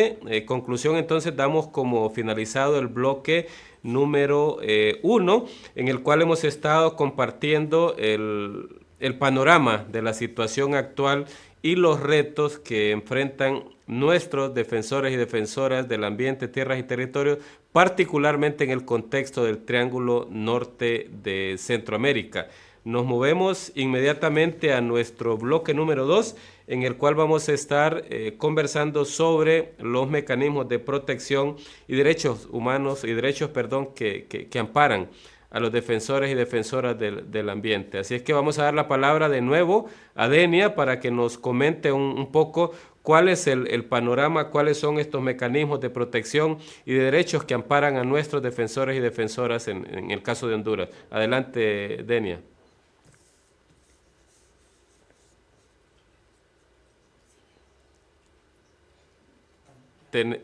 conclusión, entonces, damos como finalizado el bloque número 1, en el cual hemos estado compartiendo el panorama de la situación actual y los retos que enfrentan nuestros defensores y defensoras del ambiente, tierras y territorios, particularmente en el contexto del Triángulo Norte de Centroamérica. Nos movemos inmediatamente a nuestro bloque número 2, en el cual vamos a estar conversando sobre los mecanismos de protección y derechos humanos y derechos, que amparan a los defensores y defensoras del ambiente. Así es que vamos a dar la palabra de nuevo a Denia para que nos comente un poco cuál es el panorama, cuáles son estos mecanismos de protección y de derechos que amparan a nuestros defensores y defensoras en el caso de Honduras. Adelante, Denia.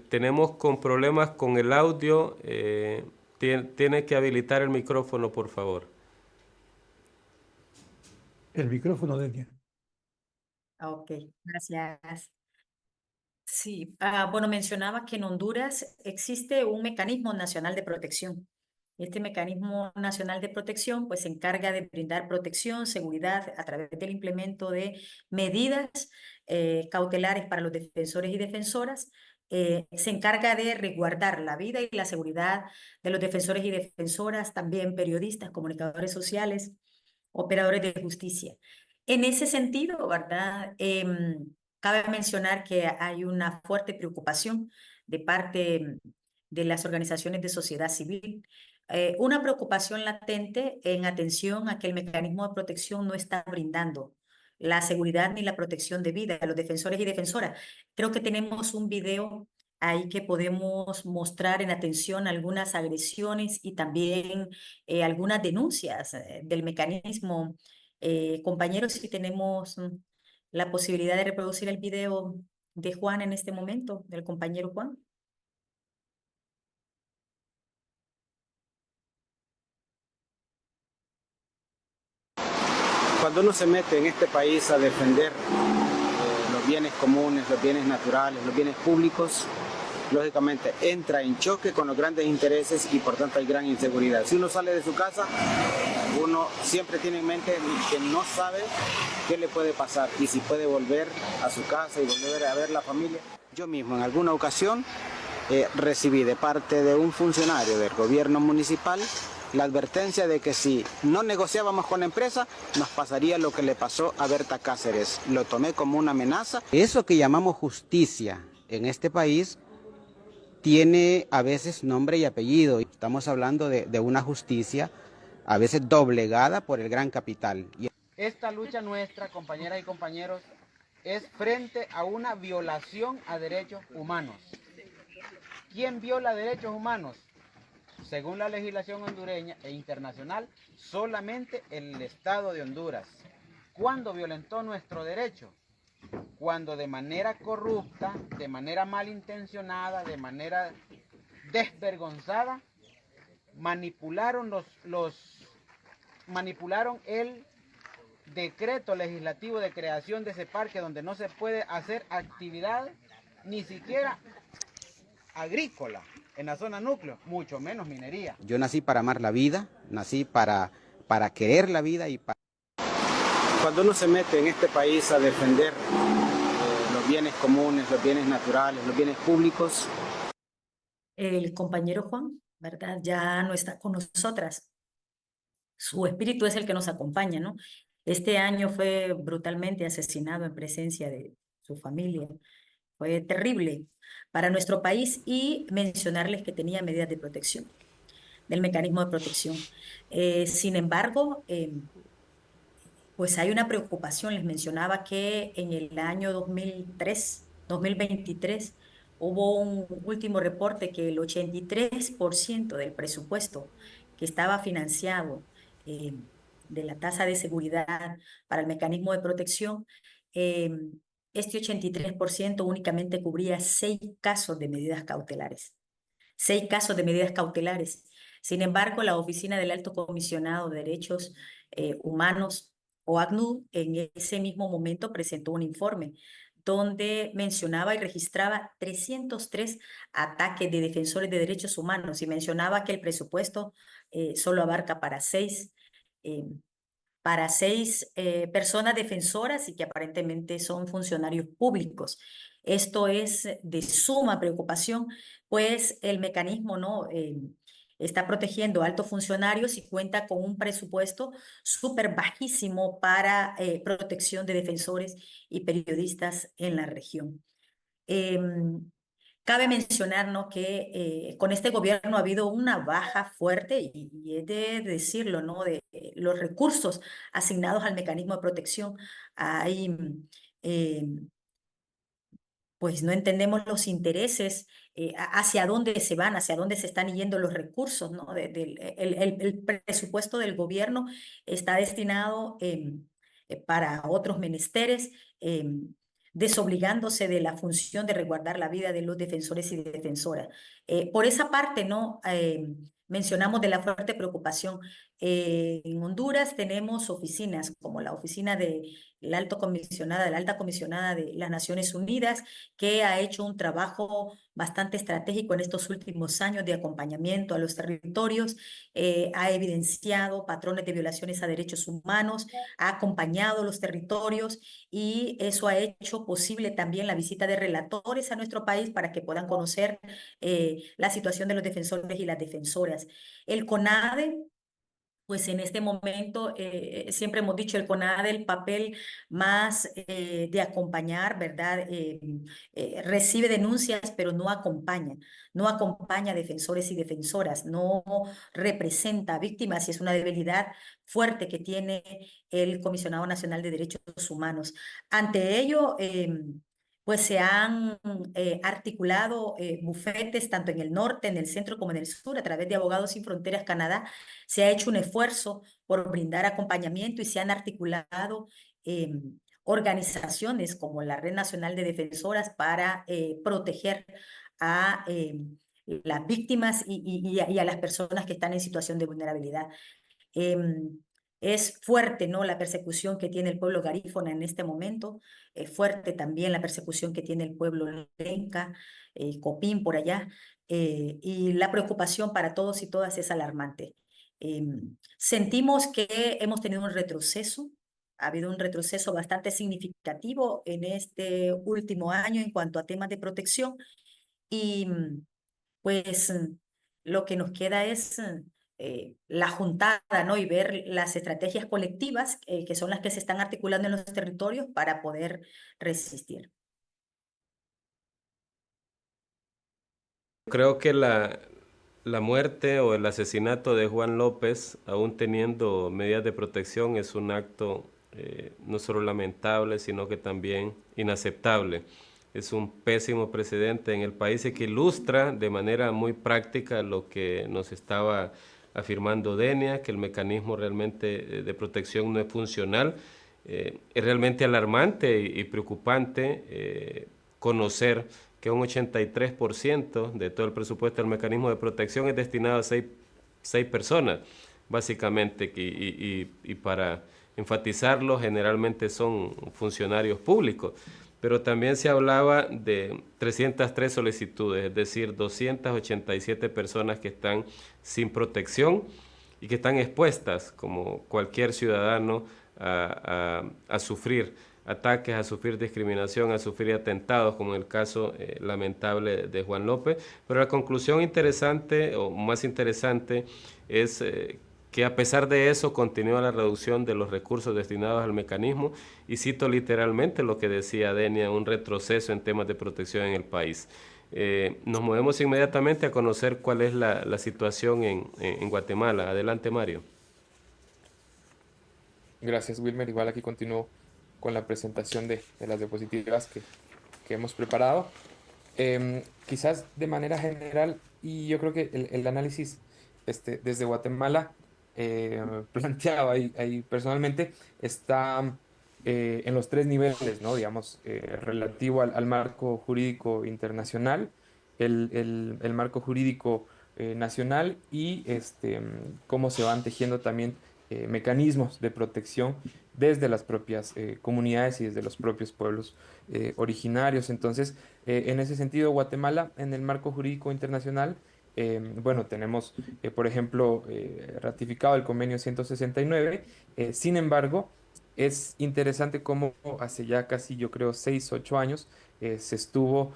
Tenemos con problemas con el audio. Tiene que habilitar el micrófono, por favor. El micrófono de Denia. Ok, gracias. Sí, bueno, mencionaba que en Honduras existe un mecanismo nacional de protección. Este mecanismo nacional de protección pues se encarga de brindar protección, seguridad a través del implemento de medidas cautelares para los defensores y defensoras. Se encarga de resguardar la vida y la seguridad de los defensores y defensoras, también periodistas, comunicadores sociales, operadores de justicia. En ese sentido, ¿verdad? Cabe mencionar que hay una fuerte preocupación de parte de las organizaciones de sociedad civil, una preocupación latente en atención a que el mecanismo de protección no está brindando la seguridad ni la protección de vida a los defensores y defensoras. Creo que tenemos un video ahí que podemos mostrar en atención algunas agresiones y también algunas denuncias del mecanismo. Compañeros, si tenemos la posibilidad de reproducir el video de Juan en este momento, del compañero Juan. Cuando uno se mete en este país a defender los bienes comunes, los bienes naturales, los bienes públicos, lógicamente entra en choque con los grandes intereses y por tanto hay gran inseguridad. Si uno sale de su casa, uno siempre tiene en mente que no sabe qué le puede pasar y si puede volver a su casa y volver a ver la familia. Yo mismo en alguna ocasión recibí de parte de un funcionario del gobierno municipal la advertencia de que si no negociábamos con la empresa, nos pasaría lo que le pasó a Berta Cáceres. Lo tomé como una amenaza. Eso que llamamos justicia en este país tiene a veces nombre y apellido. Estamos hablando de una justicia a veces doblegada por el gran capital. Esta lucha nuestra, compañeras y compañeros, es frente a una violación a derechos humanos. ¿Quién viola derechos humanos? Según la legislación hondureña e internacional, solamente el Estado de Honduras. ¿Cuándo violentó nuestro derecho? Cuando de manera corrupta, de manera malintencionada, de manera desvergonzada, manipularon el decreto legislativo de creación de ese parque donde no se puede hacer actividad ni siquiera agrícola en la zona núcleo, mucho menos minería. Yo nací para amar la vida, nací para querer la vida y para... Cuando uno se mete en este país a defender los bienes comunes, los bienes naturales, los bienes públicos. El compañero Juan, ¿verdad? Ya no está con nosotras. Su espíritu es el que nos acompaña, ¿no? Este año fue brutalmente asesinado en presencia de su familia. fue terrible para nuestro país, y mencionarles que tenía medidas de protección, del mecanismo de protección. Sin embargo, pues hay una preocupación. Les mencionaba que en el año 2023, hubo un último reporte que el 83% del presupuesto que estaba financiado eh, de la tasa de seguridad para el mecanismo de protección, eh, este 83% únicamente cubría 6 casos de medidas cautelares. 6 casos de medidas cautelares. Sin embargo, la Oficina del Alto Comisionado de Derechos Humanos, o ACNUD, en ese mismo momento presentó un informe donde mencionaba y registraba 303 ataques de defensores de derechos humanos, y mencionaba que el presupuesto solo abarca eh, para seis personas defensoras, y que aparentemente son funcionarios públicos. Esto es de suma preocupación, pues el mecanismo no está protegiendo a altos funcionarios y cuenta con un presupuesto súper bajísimo para protección de defensores y periodistas en la región. Em, Cabe mencionar, ¿no?, que con este gobierno ha habido una baja fuerte, y he de decirlo, ¿no?, de los recursos asignados al mecanismo de protección. Hay, eh, pues no entendemos los intereses, hacia dónde se van, hacia dónde se están yendo los recursos, ¿no? El presupuesto del gobierno está destinado para otros menesteres, desobligándose de la función de resguardar la vida de los defensores y defensoras. Por esa parte, ¿no? Mencionamos de la fuerte preocupación. En Honduras tenemos oficinas como la oficina de la alta comisionada de las Naciones Unidas, que ha hecho un trabajo bastante estratégico en estos últimos años de acompañamiento a los territorios, ha evidenciado patrones de violaciones a derechos humanos, ha acompañado los territorios, y eso ha hecho posible también la visita de relatores a nuestro país para que puedan conocer la situación de los defensores y las defensoras. El CONADE, pues en este momento, siempre hemos dicho, el CONADE, el papel más de acompañar, ¿verdad? Recibe denuncias, pero no acompaña a defensores y defensoras, no representa a víctimas, y es una debilidad fuerte que tiene el Comisionado Nacional de Derechos Humanos. Ante ello, pues se han articulado bufetes tanto en el norte, en el centro como en el sur, a través de Abogados Sin Fronteras Canadá. Se ha hecho un esfuerzo por brindar acompañamiento, y se han articulado organizaciones como la Red Nacional de Defensoras para proteger a las víctimas y a las personas que están en situación de vulnerabilidad. Es fuerte, ¿no?, la persecución que tiene el pueblo garífuna en este momento. Es fuerte también la persecución que tiene el pueblo lenca, Copín, por allá. Y la preocupación para todos y todas es alarmante. Sentimos que hemos tenido un retroceso. Ha habido un retroceso bastante significativo en este último año en cuanto a temas de protección, y pues lo que nos queda es la juntada, ¿no?, y ver las estrategias colectivas que son las que se están articulando en los territorios para poder resistir. Creo que la muerte o el asesinato de Juan López, aún teniendo medidas de protección, es un acto no solo lamentable, sino que también inaceptable. Es un pésimo precedente en el país y que ilustra de manera muy práctica lo que nos estaba afirmando Denia, que el mecanismo realmente de protección no es funcional. Es realmente alarmante y preocupante conocer que un 83% de todo el presupuesto del mecanismo de protección es destinado a seis personas, básicamente, y para enfatizarlo, generalmente son funcionarios públicos. Pero también se hablaba de 303 solicitudes, es decir, 287 personas que están sin protección y que están expuestas, como cualquier ciudadano, a sufrir ataques, a sufrir discriminación, a sufrir atentados, como en el caso lamentable de Juan López. Pero la conclusión interesante, o más interesante, es que a pesar de eso continúa la reducción de los recursos destinados al mecanismo y cito literalmente lo que decía Denia, un retroceso en temas de protección en el país. Nos movemos inmediatamente a conocer cuál es la situación en Guatemala. Adelante, Mario. Gracias, Wilmer. Igual aquí continúo con la presentación de las diapositivas que hemos preparado. Quizás de manera general, y yo creo que el análisis desde Guatemala planteado ahí personalmente está en los tres niveles, ¿no? Digamos, relativo al marco jurídico internacional, el marco jurídico nacional y cómo se van tejiendo también mecanismos de protección desde las propias comunidades y desde los propios pueblos originarios. Entonces, en ese sentido, Guatemala, en el marco jurídico internacional, bueno, tenemos, por ejemplo, ratificado el convenio 169. Sin embargo, es interesante cómo hace ya casi, yo creo, 6, 8 años, se estuvo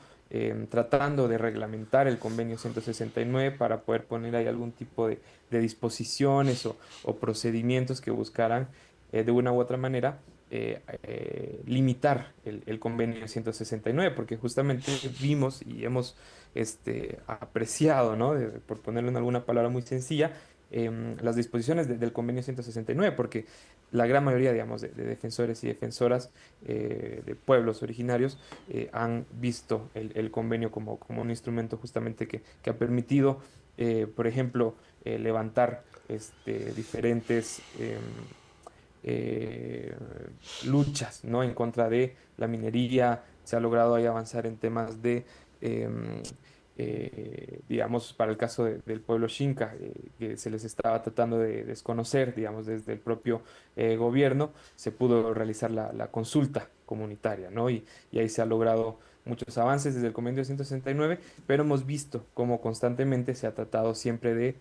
tratando de reglamentar el convenio 169 para poder poner ahí algún tipo de disposiciones o procedimientos que buscaran de una u otra manera limitar el convenio 169, porque justamente vimos y hemos apreciado, ¿no? Por ponerlo en alguna palabra muy sencilla, las disposiciones del convenio 169, porque la gran mayoría, digamos, de defensores y defensoras de pueblos originarios han visto el convenio como un instrumento justamente que ha permitido, por ejemplo, levantar diferentes eh, luchas, ¿no? En contra de la minería, se ha logrado ahí avanzar en temas de, em, digamos, para el caso del pueblo Xinca, que se les estaba tratando de desconocer, digamos, desde el propio gobierno, se pudo realizar la consulta comunitaria, ¿no? Y ahí se ha logrado muchos avances desde el convenio 169, pero hemos visto cómo constantemente se ha tratado siempre de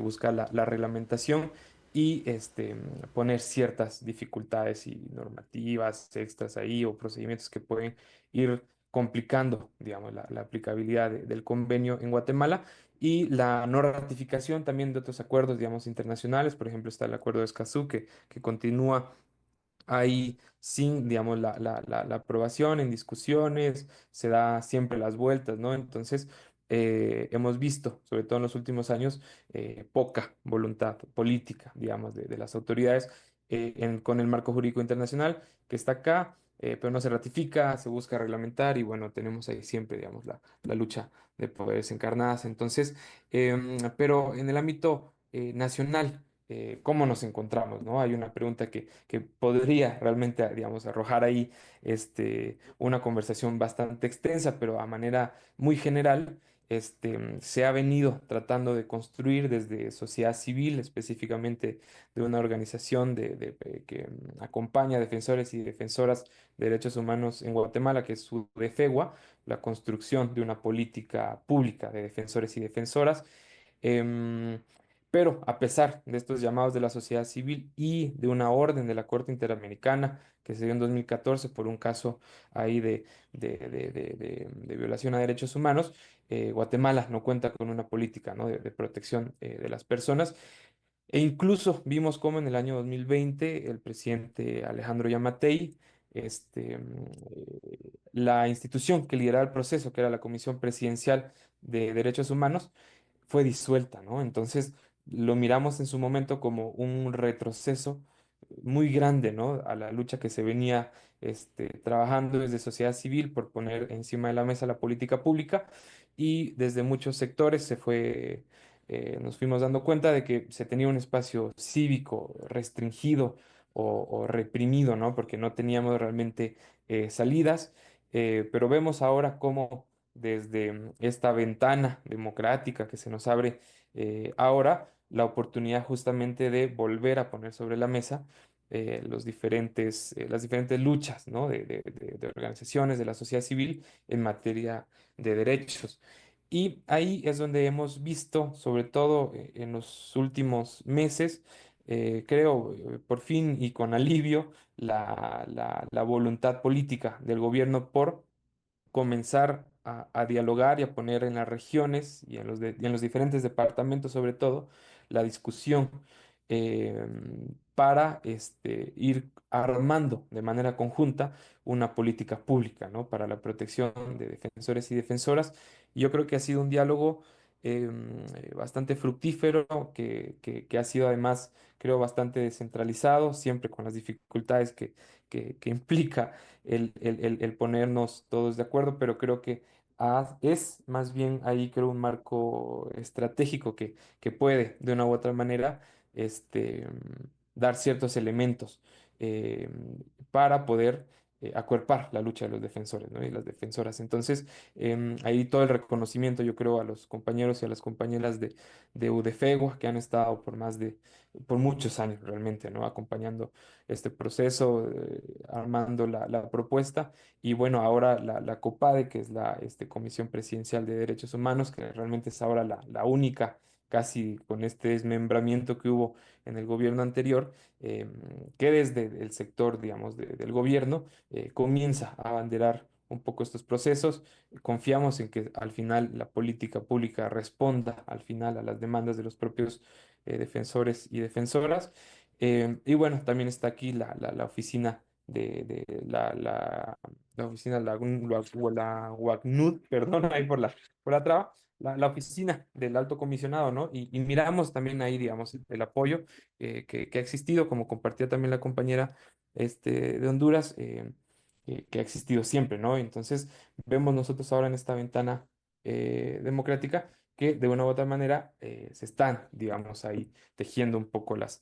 buscar la reglamentación y poner ciertas dificultades y normativas extras ahí o procedimientos que pueden ir complicando, digamos, la aplicabilidad del convenio en Guatemala y la no ratificación también de otros acuerdos, digamos, internacionales. Por ejemplo, está el acuerdo de Escazú que continúa ahí sin, digamos, la aprobación en discusiones, se da siempre las vueltas, ¿no? Entonces, hemos visto, sobre todo en los últimos años, poca voluntad política, digamos, de las autoridades con el marco jurídico internacional que está acá, pero no se ratifica, se busca reglamentar y bueno, tenemos ahí siempre, digamos, la lucha de poderes encarnadas. Entonces, pero en el ámbito nacional, cómo nos encontramos, ¿no? Hay una pregunta que podría realmente, digamos, arrojar ahí una conversación bastante extensa, pero a manera muy general, se ha venido tratando de construir desde sociedad civil, específicamente de una organización que acompaña a defensores y defensoras de derechos humanos en Guatemala, que es su DEFEGUA, la construcción de una política pública de defensores y defensoras. Em, pero a pesar de estos llamados de la sociedad civil y de una orden de la Corte Interamericana que se dio en 2014 por un caso ahí de violación a derechos humanos, Guatemala no cuenta con una política, ¿no? de protección de las personas. E incluso vimos cómo en el año 2020 el presidente Alejandro Yamatei, la institución que lideraba el proceso, que era la Comisión Presidencial de Derechos Humanos, fue disuelta, ¿no? Entonces lo miramos en su momento como un retroceso muy grande, ¿no? A la lucha que se venía trabajando desde sociedad civil por poner encima de la mesa la política pública y desde muchos sectores nos fuimos dando cuenta de que se tenía un espacio cívico restringido o reprimido, ¿no? Porque no teníamos realmente salidas, pero vemos ahora cómo desde esta ventana democrática que se nos abre ahora, la oportunidad justamente de volver a poner sobre la mesa las diferentes luchas, ¿no? de organizaciones de la sociedad civil en materia de derechos. Y ahí es donde hemos visto, sobre todo en los últimos meses, creo, por fin y con alivio, la voluntad política del gobierno por comenzar a dialogar y a poner en las regiones y en los diferentes departamentos, sobre todo, la discusión para ir armando de manera conjunta una política pública, ¿no? Para la protección de defensores y defensoras. Y yo creo que ha sido un diálogo bastante fructífero, que ha sido además, creo, bastante descentralizado, siempre con las dificultades que implica el ponernos todos de acuerdo, pero creo que es más bien ahí, creo, un marco estratégico que puede, de una u otra manera, dar ciertos elementos eh, para poder acuerpar la lucha de los defensores, ¿no? Y las defensoras. Entonces, ahí todo el reconocimiento, yo creo, a los compañeros y a las compañeras de UDFEGUA que han estado por muchos años realmente, ¿no? Acompañando este proceso, armando la propuesta. Y bueno, ahora la COPADE, que es la Comisión Presidencial de Derechos Humanos, que realmente es ahora la única, casi con este desmembramiento que hubo en el gobierno anterior, que desde el sector, digamos, del gobierno comienza a abanderar un poco estos procesos. Confiamos en que al final la política pública responda al final a las demandas de los propios defensores y defensoras. Y bueno, también está aquí la oficina de la oficina, la UACNUD, perdón, ahí por la traba, la oficina del alto comisionado, ¿no? Y miramos también ahí, digamos, el apoyo que ha existido, como compartía también la compañera de Honduras, que ha existido siempre, ¿no? Entonces, vemos nosotros ahora en esta ventana democrática que de una u otra manera se están, digamos, ahí tejiendo un poco las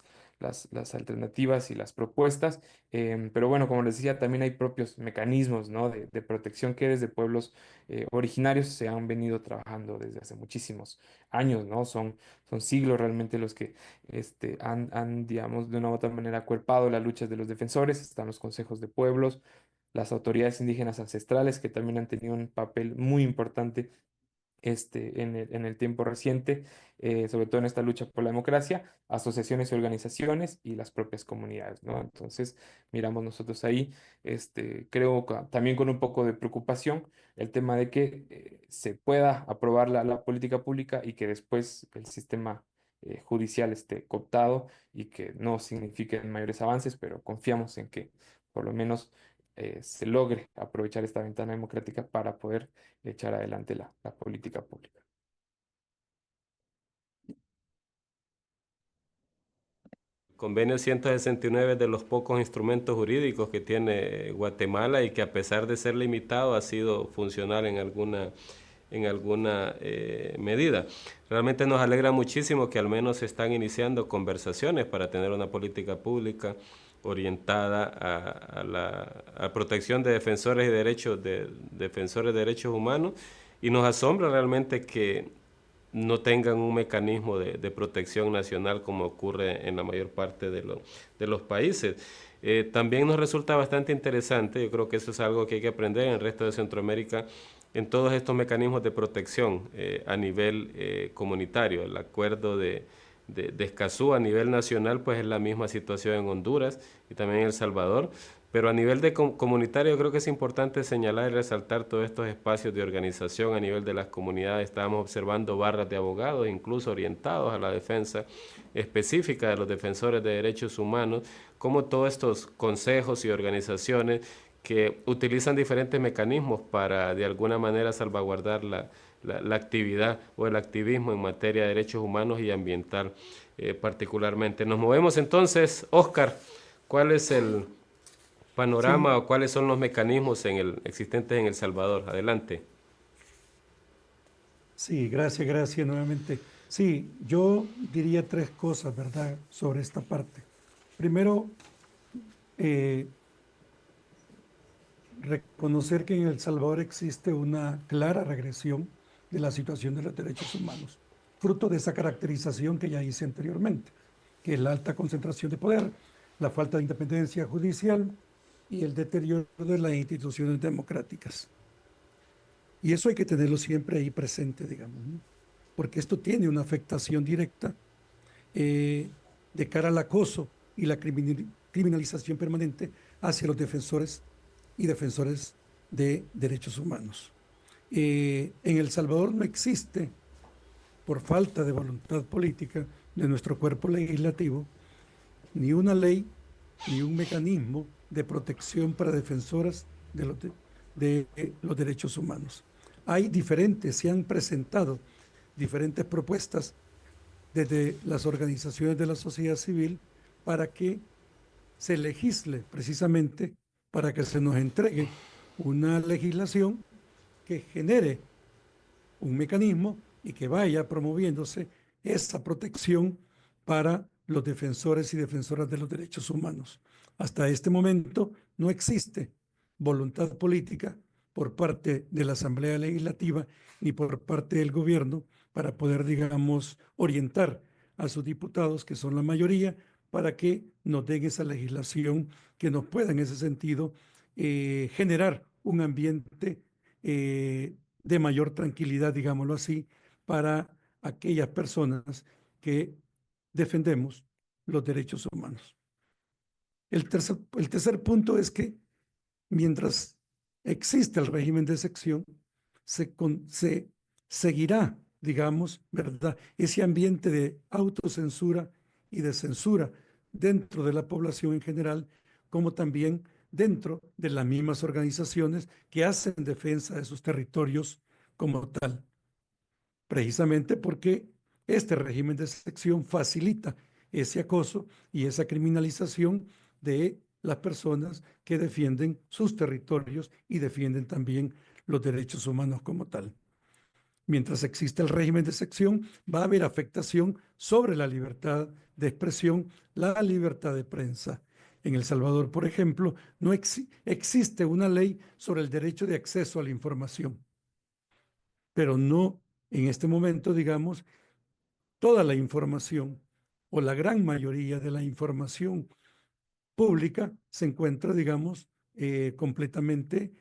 alternativas y las propuestas. Pero bueno, como les decía, también hay propios mecanismos, ¿no? de protección que desde pueblos originarios se han venido trabajando desde hace muchísimos años, ¿no? Son siglos realmente los que digamos, de una u otra manera acuerpado las luchas de los defensores. Están los consejos de pueblos, las autoridades indígenas ancestrales, que también han tenido un papel muy importante en el tiempo reciente, sobre todo en esta lucha por la democracia, asociaciones y organizaciones y las propias comunidades, ¿no? Entonces, miramos nosotros ahí, creo también con un poco de preocupación el tema de que se pueda aprobar la política pública y que después el sistema judicial esté cooptado y que no signifiquen mayores avances, pero confiamos en que por lo menos se logre aprovechar esta ventana democrática para poder echar adelante la política pública. Convenio 169 es de los pocos instrumentos jurídicos que tiene Guatemala y que a pesar de ser limitado ha sido funcional en alguna medida. Realmente nos alegra muchísimo que al menos se están iniciando conversaciones para tener una política pública orientada a protección de defensores de derechos humanos, y nos asombra realmente que no tengan un mecanismo de protección nacional como ocurre en la mayor parte de los países. También nos resulta bastante interesante, yo creo que eso es algo que hay que aprender en el resto de Centroamérica, en todos estos mecanismos de protección a nivel comunitario. El acuerdo de Escazú a nivel nacional pues es la misma situación en Honduras y también en El Salvador, pero a nivel comunitario creo que es importante señalar y resaltar todos estos espacios de organización a nivel de las comunidades. Estábamos observando barras de abogados, incluso orientados a la defensa específica de los defensores de derechos humanos, como todos estos consejos y organizaciones que utilizan diferentes mecanismos para de alguna manera salvaguardar la actividad o el activismo en materia de derechos humanos y ambiental particularmente. Nos movemos entonces, Oscar, ¿cuál es el panorama Sí, o cuáles son los mecanismos existentes en El Salvador? Adelante. sí, gracias nuevamente. Sí, yo diría tres cosas, ¿verdad?, sobre esta parte. Primero, eh, reconocer que en El Salvador existe una clara regresión de la situación de los derechos humanos, fruto de esa caracterización que ya hice anteriormente, que es la alta concentración de poder, la falta de independencia judicial y el deterioro de las instituciones democráticas. Y eso hay que tenerlo siempre ahí presente, digamos, ¿no? Porque esto tiene una afectación directa eh, de cara al acoso y la criminalización permanente hacia los defensores y defensores de derechos humanos. En El Salvador no existe por falta de voluntad política de nuestro cuerpo legislativo, ni una ley ni un mecanismo de protección para defensoras de los derechos humanos. Se han presentado diferentes propuestas desde las organizaciones de la sociedad civil para que se legisle precisamente para que se nos entregue una legislación que genere un mecanismo y que vaya promoviéndose esa protección para los defensores y defensoras de los derechos humanos. Hasta este momento no existe voluntad política por parte de la Asamblea Legislativa ni por parte del gobierno para poder, digamos, orientar a sus diputados, que son la mayoría, para que nos den esa legislación que nos pueda en ese sentido generar un ambiente de mayor tranquilidad, digámoslo así, para aquellas personas que defendemos los derechos humanos. El tercer punto es que mientras existe el régimen de excepción, se seguirá, digamos, ¿verdad?, ese ambiente de autocensura y de censura dentro de la población en general, como también dentro de las mismas organizaciones que hacen defensa de sus territorios como tal, precisamente porque este régimen de excepción facilita ese acoso y esa criminalización de las personas que defienden sus territorios y defienden también los derechos humanos como tal. Mientras existe el régimen de excepción, va a haber afectación sobre la libertad de expresión, la libertad de prensa. En El Salvador, por ejemplo, no existe una ley sobre el derecho de acceso a la información, pero no en este momento, digamos, toda la información o la gran mayoría de la información pública se encuentra, digamos, completamente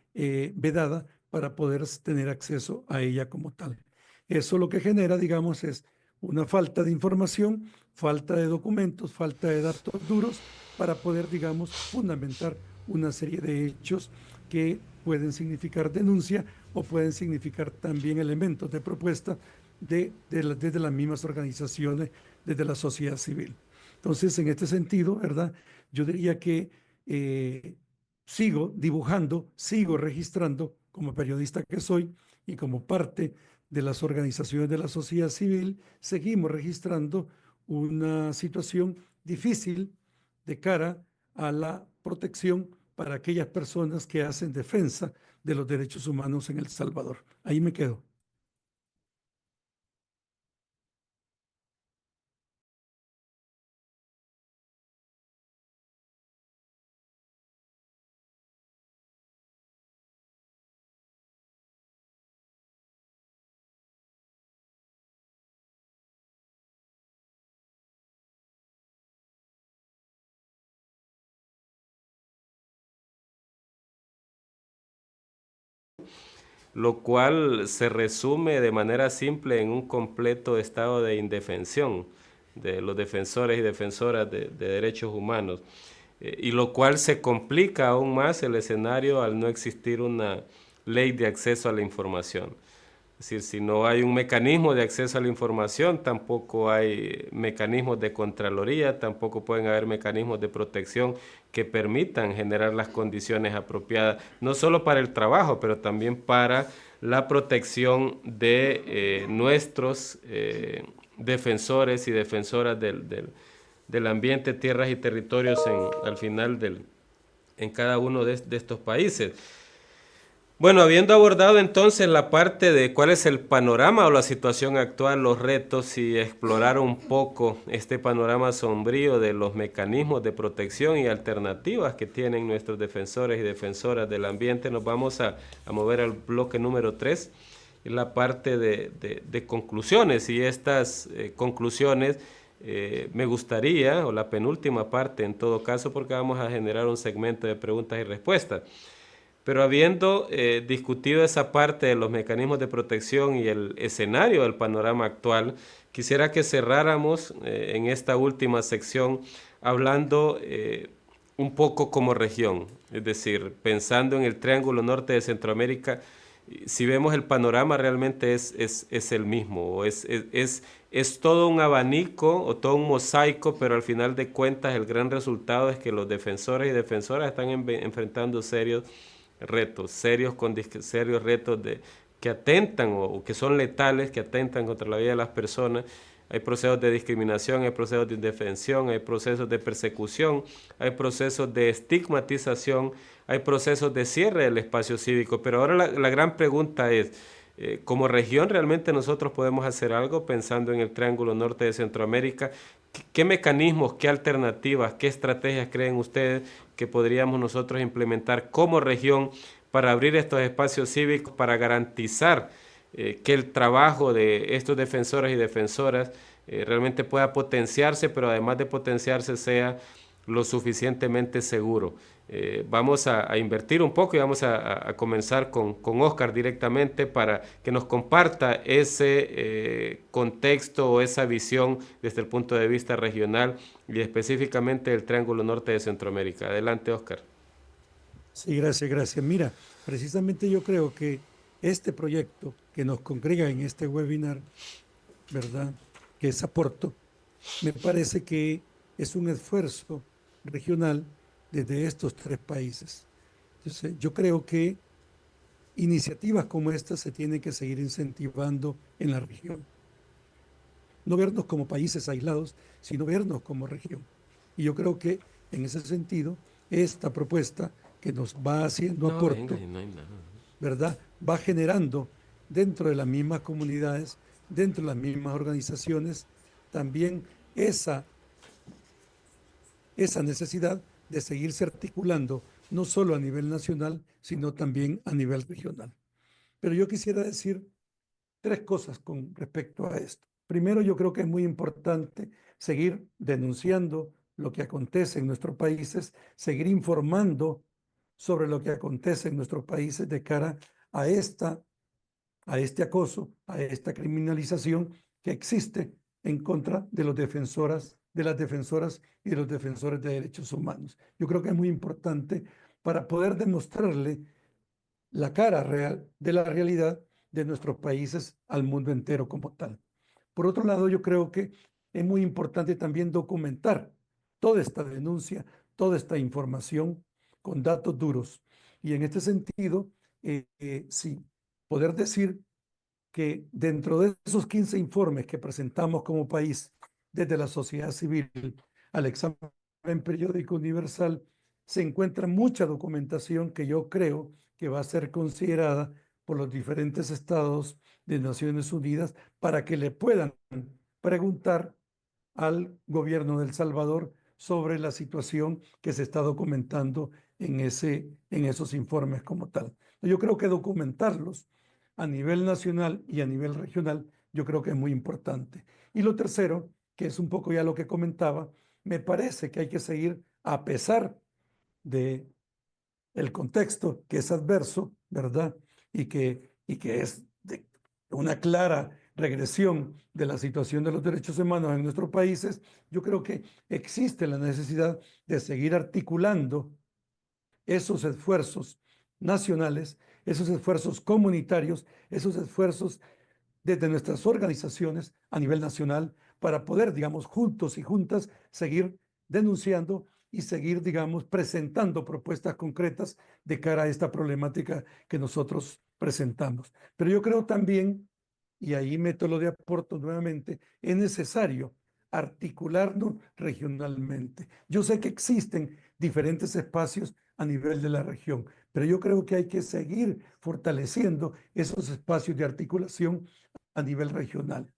vedada para poder tener acceso a ella como tal. Eso lo que genera, digamos, es una falta de información, falta de documentos, falta de datos duros para poder, digamos, fundamentar una serie de hechos que pueden significar denuncia o pueden significar también elementos de propuesta desde las mismas organizaciones, desde la sociedad civil. Entonces, en este sentido, ¿verdad?, yo diría que sigo dibujando, sigo registrando como periodista que soy y como parte de las organizaciones de la sociedad civil, seguimos registrando una situación difícil de cara a la protección para aquellas personas que hacen defensa de los derechos humanos en El Salvador. Ahí me quedo. Lo cual se resume de manera simple en un completo estado de indefensión de los defensores y defensoras de derechos humanos, y lo cual se complica aún más el escenario al no existir una ley de acceso a la información. Es decir, si no hay un mecanismo de acceso a la información, tampoco hay mecanismos de contraloría, tampoco pueden haber mecanismos de protección que permitan generar las condiciones apropiadas, no solo para el trabajo, pero también para la protección de nuestros defensores y defensoras del ambiente, tierras y territorios al final en cada uno de estos países. Bueno, habiendo abordado entonces la parte de cuál es el panorama o la situación actual, los retos, y explorar un poco este panorama sombrío de los mecanismos de protección y alternativas que tienen nuestros defensores y defensoras del ambiente, nos vamos a mover al bloque número 3, la parte de conclusiones. Y estas conclusiones me gustaría, o la penúltima parte en todo caso, porque vamos a generar un segmento de preguntas y respuestas. Pero habiendo discutido esa parte de los mecanismos de protección y el escenario del panorama actual, quisiera que cerráramos en esta última sección hablando un poco como región, es decir, pensando en el Triángulo Norte de Centroamérica, si vemos el panorama realmente es el mismo, o es todo un abanico o todo un mosaico, pero al final de cuentas el gran resultado es que los defensores y defensoras están enfrentando serios retos, serios retos que atentan o que son letales, que atentan contra la vida de las personas. Hay procesos de discriminación, hay procesos de indefensión, hay procesos de persecución, hay procesos de estigmatización, hay procesos de cierre del espacio cívico. Pero ahora la gran pregunta es, como región realmente nosotros podemos hacer algo pensando en el Triángulo Norte de Centroamérica. ¿Qué mecanismos, qué alternativas, qué estrategias creen ustedes que podríamos nosotros implementar como región para abrir estos espacios cívicos, para garantizar que el trabajo de estos defensores y defensoras realmente pueda potenciarse, pero además de potenciarse sea lo suficientemente seguro? Vamos a invertir un poco y vamos a comenzar con Oscar directamente para que nos comparta ese contexto o esa visión desde el punto de vista regional y específicamente del Triángulo Norte de Centroamérica. Adelante, Oscar. Sí, gracias, gracias. Mira, precisamente yo creo que este proyecto que nos congrega en este webinar, ¿verdad? Que es Aporto, me parece que es un esfuerzo regional desde estos tres países. Entonces, yo creo que iniciativas como estas se tienen que seguir incentivando en la región. No vernos como países aislados, sino vernos como región. Y yo creo que en ese sentido, esta propuesta que nos va haciendo Aporto, no hay nada. ¿verdad? Va generando dentro de las mismas comunidades, dentro de las mismas organizaciones, también esa necesidad de seguirse articulando, no solo a nivel nacional, sino también a nivel regional. Pero yo quisiera decir tres cosas con respecto a esto. Primero, yo creo que es muy importante seguir denunciando lo que acontece en nuestros países, seguir informando sobre lo que acontece en nuestros países de cara a este acoso, a esta criminalización que existe en contra de de las defensoras y de los defensores de derechos humanos. Yo creo que es muy importante para poder demostrarle la cara real de la realidad de nuestros países al mundo entero como tal. Por otro lado, yo creo que es muy importante también documentar toda esta denuncia, toda esta información con datos duros. Y en este sentido, sí, poder decir que dentro de esos 15 informes que presentamos como país, desde la sociedad civil al examen periódico universal, se encuentra mucha documentación que yo creo que va a ser considerada por los diferentes estados de Naciones Unidas para que le puedan preguntar al gobierno de El Salvador sobre la situación que se está documentando en esos informes como tal. Yo creo que documentarlos a nivel nacional y a nivel regional, yo creo que es muy importante. Y lo tercero, que es un poco ya lo que comentaba, me parece que hay que seguir a pesar de el contexto que es adverso, ¿verdad? Y que es de una clara regresión de la situación de los derechos humanos en nuestros países, yo creo que existe la necesidad de seguir articulando esos esfuerzos nacionales, esos esfuerzos comunitarios, esos esfuerzos desde nuestras organizaciones a nivel nacional para poder, digamos, juntos y juntas seguir denunciando y seguir, digamos, presentando propuestas concretas de cara a esta problemática que nosotros presentamos. Pero yo creo también, y ahí meto lo de Aporto nuevamente, es necesario articularnos regionalmente. Yo sé que existen diferentes espacios a nivel de la región, pero yo creo que hay que seguir fortaleciendo esos espacios de articulación a nivel regional.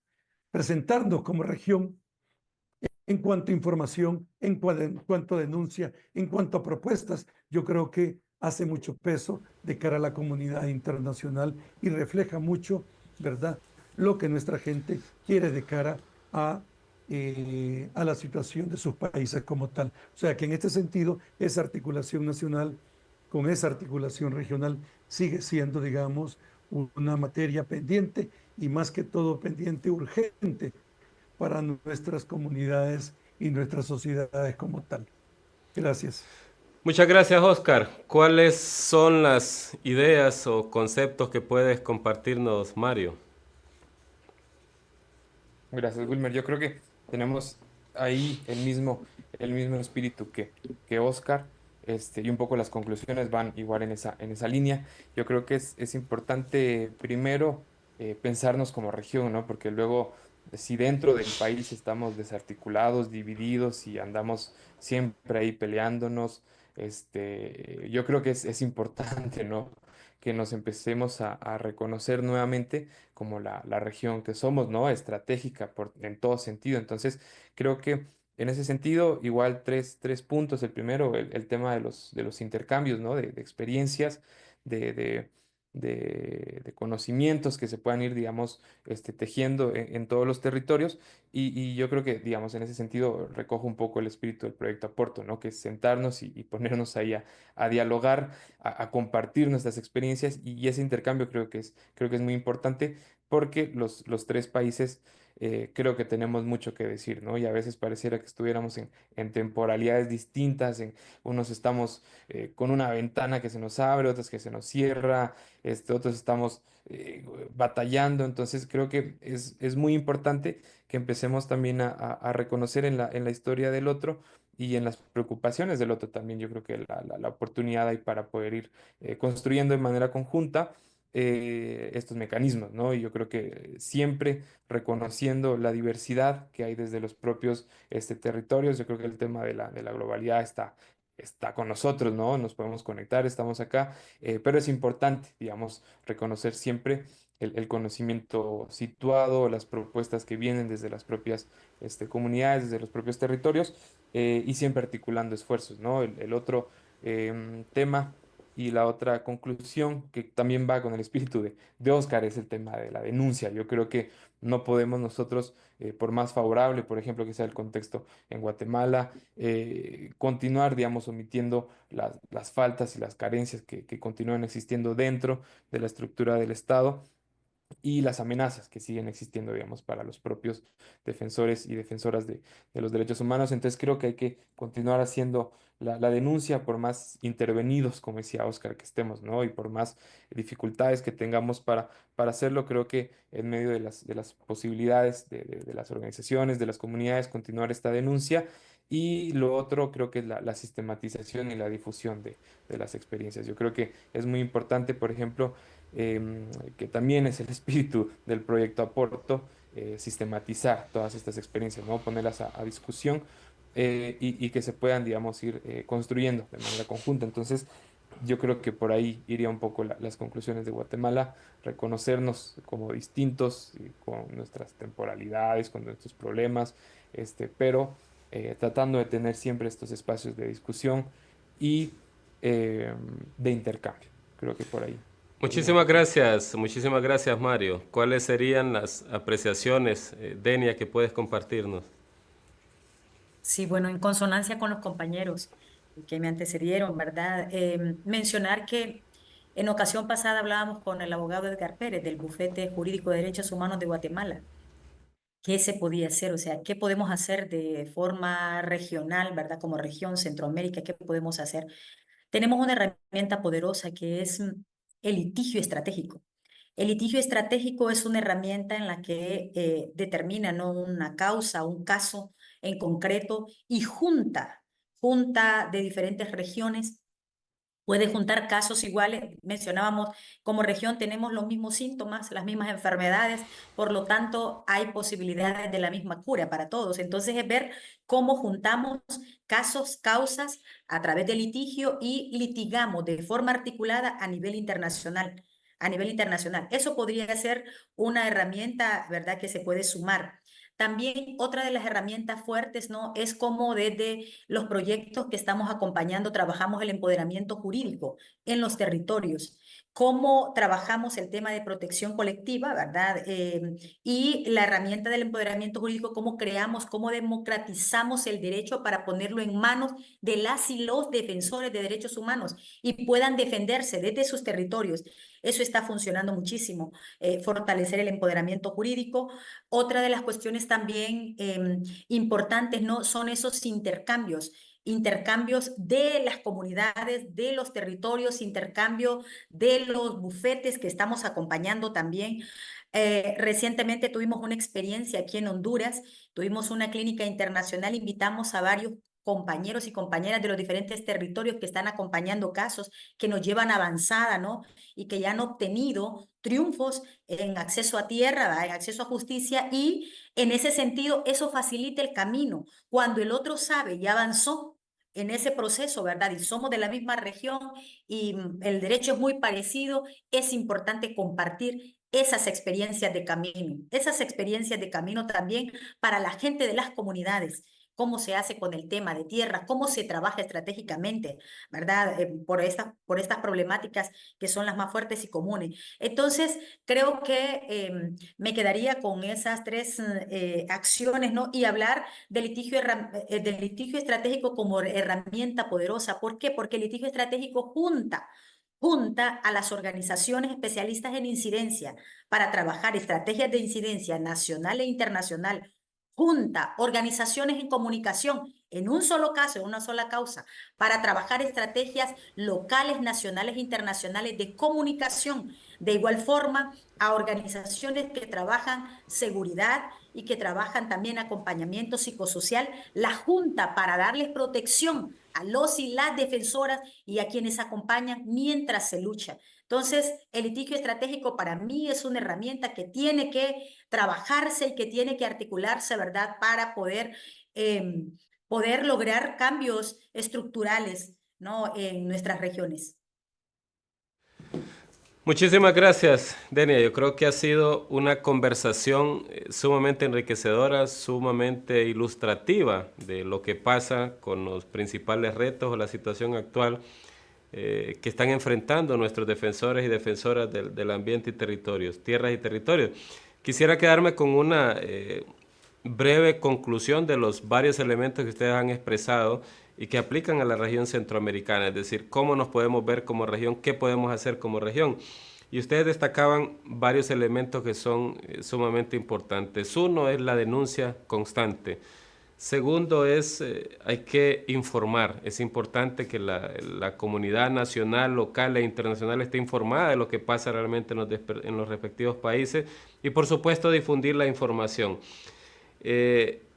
Presentarnos como región en cuanto a información, en cuanto a denuncia, en cuanto a propuestas, yo creo que hace mucho peso de cara a la comunidad internacional y refleja mucho, ¿verdad?, lo que nuestra gente quiere de cara a la situación de sus países como tal. O sea que en este sentido, esa articulación nacional con esa articulación regional sigue siendo, digamos, una materia pendiente y más que todo pendiente urgente para nuestras comunidades y nuestras sociedades como tal. Gracias. Muchas gracias, Oscar. ¿Cuáles son las ideas o conceptos que puedes compartirnos, Mario? Gracias, Wilmer. Yo creo que tenemos ahí el mismo espíritu que Oscar, y un poco las conclusiones van igual en esa línea. Yo creo que es importante primero pensarnos como región, ¿no? Porque luego, si dentro del país estamos desarticulados, divididos y andamos siempre ahí peleándonos, yo creo que es importante, ¿no? Que nos empecemos a reconocer nuevamente como la región que somos, ¿no? Estratégica en todo sentido. Entonces, creo que en ese sentido, igual tres puntos. El primero, el tema de los intercambios, ¿no? De experiencias, de, de, de conocimientos que se puedan ir, digamos, tejiendo en todos los territorios. Y yo creo que, digamos, en ese sentido, recojo un poco el espíritu del proyecto Aporto, ¿no? Que es sentarnos y ponernos ahí a dialogar, a compartir nuestras experiencias y ese intercambio creo que es muy importante porque los tres países creo que tenemos mucho que decir, ¿no? Y a veces pareciera que estuviéramos en temporalidades distintas, unos estamos con una ventana que se nos abre, otras que se nos cierra, otros estamos batallando, entonces creo que es muy importante que empecemos también a reconocer en la historia del otro y en las preocupaciones del otro también. Yo creo que la oportunidad hay para poder ir construyendo de manera conjunta estos mecanismos, ¿no? Y yo creo que siempre reconociendo la diversidad que hay desde los propios territorios, yo creo que el tema de la globalidad está con nosotros, ¿no? Nos podemos conectar, estamos acá, pero es importante, digamos, reconocer siempre el conocimiento situado, las propuestas que vienen desde las propias comunidades, desde los propios territorios, y siempre articulando esfuerzos, ¿no? El otro tema y la otra conclusión que también va con el espíritu de Oscar es el tema de la denuncia. Yo creo que no podemos nosotros, por más favorable, por ejemplo, que sea el contexto en Guatemala, continuar, digamos, omitiendo las faltas y las carencias que continúan existiendo dentro de la estructura del Estado y las amenazas que siguen existiendo, digamos, para los propios defensores y defensoras de los derechos humanos. Entonces creo que hay que continuar haciendo la denuncia por más intervenidos, como decía Oscar, que estemos, ¿no? Y por más dificultades que tengamos para hacerlo, creo que en medio de las posibilidades de las organizaciones, de las comunidades, continuar esta denuncia. Y lo otro creo que es la sistematización y la difusión de las experiencias. Yo creo que es muy importante, por ejemplo, que también es el espíritu del proyecto Aporto, sistematizar todas estas experiencias, ¿no? Ponerlas a discusión y que se puedan, digamos, ir construyendo de manera conjunta. Entonces, yo creo que por ahí iría un poco las conclusiones de Guatemala, reconocernos como distintos, con nuestras temporalidades, con nuestros problemas, pero tratando de tener siempre estos espacios de discusión y eh, de intercambio. Creo que por ahí podría. Muchísimas gracias, Mario. ¿Cuáles serían las apreciaciones, Denia, que puedes compartirnos? Sí, bueno, en consonancia con los compañeros que me antecedieron, ¿verdad? Mencionar que en ocasión pasada hablábamos con el abogado Edgar Pérez del Bufete Jurídico de Derechos Humanos de Guatemala. ¿Qué se podía hacer? O sea, ¿qué podemos hacer de forma regional, ¿verdad? Como región Centroamérica, ¿qué podemos hacer? Tenemos una herramienta poderosa que es el litigio estratégico. El litigio estratégico es una herramienta en la que determina, ¿no?, una causa, un caso en concreto y junta de diferentes regiones. Puede juntar casos iguales. Mencionábamos, como región tenemos los mismos síntomas, las mismas enfermedades, por lo tanto hay posibilidades de la misma cura para todos. Entonces es ver cómo juntamos casos, causas a través de litigio y litigamos de forma articulada a nivel internacional. A nivel internacional. Eso podría ser una herramienta, ¿verdad?, que se puede sumar. También otra de las herramientas fuertes, ¿no?, es como desde los proyectos que estamos acompañando trabajamos el empoderamiento jurídico en los territorios, cómo trabajamos el tema de protección colectiva, ¿verdad? Y la herramienta del empoderamiento jurídico, cómo creamos, cómo democratizamos el derecho para ponerlo en manos de las y los defensores de derechos humanos y puedan defenderse desde sus territorios. Eso está funcionando muchísimo, fortalecer el empoderamiento jurídico. Otra de las cuestiones también importantes, ¿no?, son esos intercambios. intercambios de las comunidades, de los territorios, intercambio de los bufetes que estamos acompañando también. Recientemente tuvimos una experiencia aquí en Honduras, tuvimos una clínica internacional, invitamos a varios compañeros y compañeras de los diferentes territorios que están acompañando casos que nos llevan avanzada, ¿no? Y que ya han obtenido triunfos en acceso a tierra, ¿verdad? En acceso a justicia, y en ese sentido eso facilita el camino. Cuando el otro sabe y avanzó en ese proceso, ¿verdad? Y somos de la misma región y el derecho es muy parecido, es importante compartir esas experiencias de camino también para la gente de las comunidades, cómo se hace con el tema de tierra, cómo se trabaja estratégicamente, ¿verdad? Por estas problemáticas que son las más fuertes y comunes. Entonces, creo que me quedaría con esas tres acciones, ¿no? Y hablar del litigio estratégico como herramienta poderosa. ¿Por qué? Porque el litigio estratégico junta a las organizaciones especialistas en incidencia para trabajar estrategias de incidencia nacional e internacional, junta organizaciones en comunicación en un solo caso, en una sola causa, para trabajar estrategias locales, nacionales e internacionales de comunicación. De igual forma, a organizaciones que trabajan seguridad y que trabajan también acompañamiento psicosocial, la junta para darles protección a los y las defensoras y a quienes acompañan mientras se lucha. Entonces, el litigio estratégico para mí es una herramienta que tiene que trabajarse y que tiene que articularse, ¿verdad? Para poder lograr cambios estructurales, ¿no? En nuestras regiones. Muchísimas gracias, Denia. Yo creo que ha sido una conversación sumamente enriquecedora, sumamente ilustrativa de lo que pasa con los principales retos o la situación actual que están enfrentando nuestros defensores y defensoras del ambiente y territorios, tierras y territorios. Quisiera quedarme con una breve conclusión de los varios elementos que ustedes han expresado y que aplican a la región centroamericana, es decir, cómo nos podemos ver como región, qué podemos hacer como región. Y ustedes destacaban varios elementos que son sumamente importantes. Uno es la denuncia constante. Segundo es, hay que informar. Es importante que la comunidad nacional, local e internacional esté informada de lo que pasa realmente en los respectivos países y por supuesto difundir la información.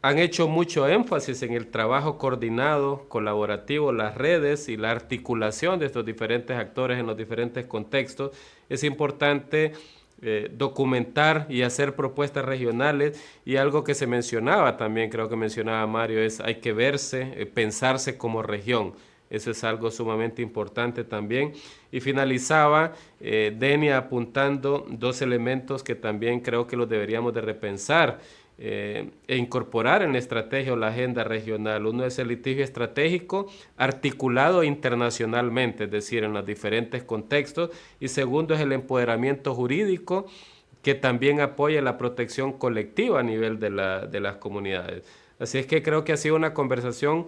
Han hecho mucho énfasis en el trabajo coordinado, colaborativo, las redes y la articulación de estos diferentes actores en los diferentes contextos. Es importante documentar y hacer propuestas regionales, y algo que se mencionaba también, creo que mencionaba Mario, es hay que verse, pensarse como región. Eso es algo sumamente importante también. Y finalizaba Denia apuntando dos elementos que también creo que los deberíamos de repensar e incorporar en la estrategia o la agenda regional. Uno es el litigio estratégico articulado internacionalmente, es decir, en los diferentes contextos, y segundo es el empoderamiento jurídico que también apoya la protección colectiva a nivel de las comunidades. Así es que creo que ha sido una conversación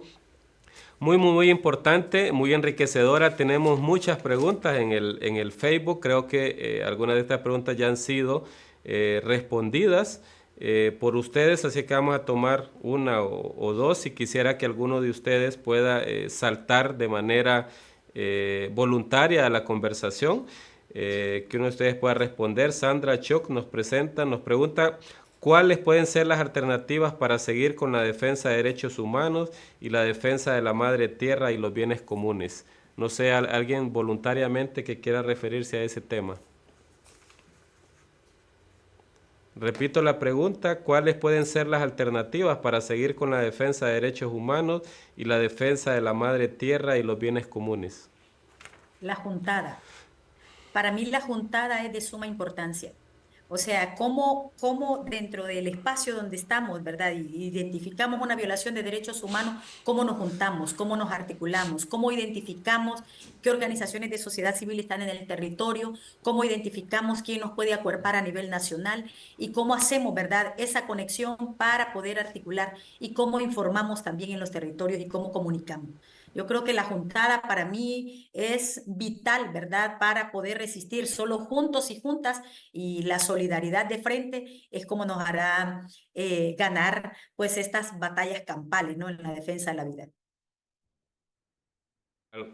muy importante, muy enriquecedora. Tenemos muchas preguntas en el Facebook. Creo que algunas de estas preguntas ya han sido respondidas por ustedes, así que vamos a tomar una o dos. Si quisiera que alguno de ustedes pueda saltar de manera voluntaria a la conversación, que uno de ustedes pueda responder. Sandra Choc nos pregunta ¿cuáles pueden ser las alternativas para seguir con la defensa de derechos humanos y la defensa de la madre tierra y los bienes comunes? No sé, alguien voluntariamente que quiera referirse a ese tema. Repito la pregunta, ¿cuáles pueden ser las alternativas para seguir con la defensa de derechos humanos y la defensa de la madre tierra y los bienes comunes? La juntada. Para mí la juntada es de suma importancia. O sea, cómo dentro del espacio donde estamos, ¿verdad? Identificamos una violación de derechos humanos, cómo nos juntamos, cómo nos articulamos, cómo identificamos qué organizaciones de sociedad civil están en el territorio, cómo identificamos quién nos puede acuerpar a nivel nacional y cómo hacemos, ¿verdad?, esa conexión para poder articular y cómo informamos también en los territorios y cómo comunicamos. Yo creo que la juntada para mí es vital, ¿verdad?, para poder resistir. Solo juntos y juntas y la solidaridad de frente es como nos hará ganar pues estas batallas campales, ¿no?, en la defensa de la vida.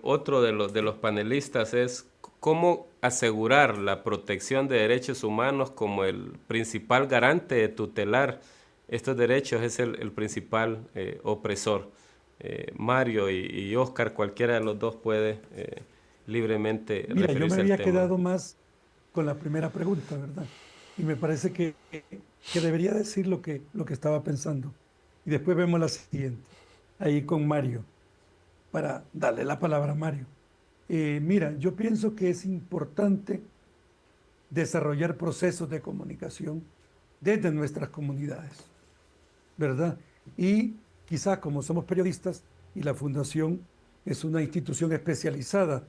Otro de los panelistas es cómo asegurar la protección de derechos humanos como el principal garante de tutelar estos derechos es el principal opresor. Mario y Oscar, cualquiera de los dos puede libremente Mira, yo me referirse al había tema. quedado más con la primera pregunta, ¿verdad? Y me parece que debería decir lo que estaba pensando. Y después vemos la siguiente, ahí con Mario, para darle la palabra a Mario. Mira, yo pienso que es importante desarrollar procesos de comunicación desde nuestras comunidades, ¿verdad? Y quizás como somos periodistas y la fundación es una institución especializada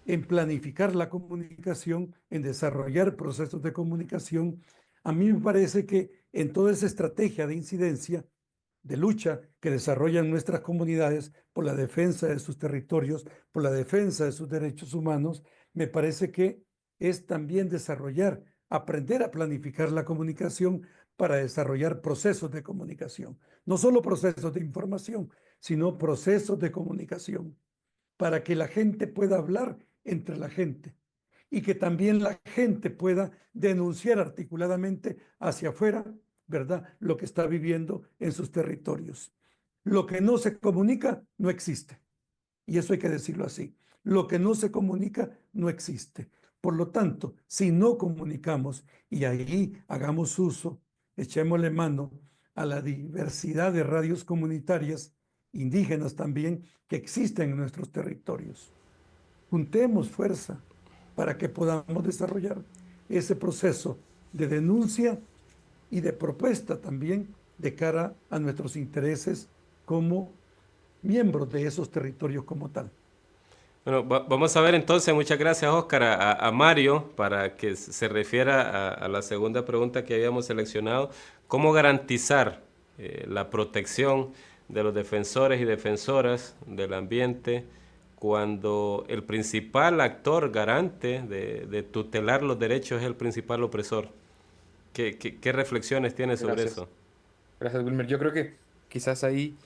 en planificar la comunicación, en desarrollar procesos de comunicación, a mí me parece que en toda esa estrategia de incidencia, de lucha que desarrollan nuestras comunidades por la defensa de sus territorios, por la defensa de sus derechos humanos, me parece que es también desarrollar, aprender a planificar la comunicación para desarrollar procesos de comunicación. No solo procesos de información, sino procesos de comunicación para que la gente pueda hablar entre la gente y que también la gente pueda denunciar articuladamente hacia afuera, ¿verdad? Lo que está viviendo en sus territorios. Lo que no se comunica no existe. Y eso hay que decirlo así. Lo que no se comunica no existe. Por lo tanto, si no comunicamos y ahí hagamos uso, echémosle mano a la diversidad de radios comunitarias, indígenas también, que existen en nuestros territorios. Juntemos fuerza para que podamos desarrollar ese proceso de denuncia y de propuesta también de cara a nuestros intereses como miembros de esos territorios como tal. Bueno, vamos a ver entonces, muchas gracias Oscar, a Mario para que se refiera a la segunda pregunta que habíamos seleccionado, cómo garantizar la protección de los defensores y defensoras del ambiente cuando el principal actor garante de tutelar los derechos es el principal opresor. ¿Qué reflexiones tiene sobre Gracias. eso? Gracias, Wilmer. Yo creo que quizás ahí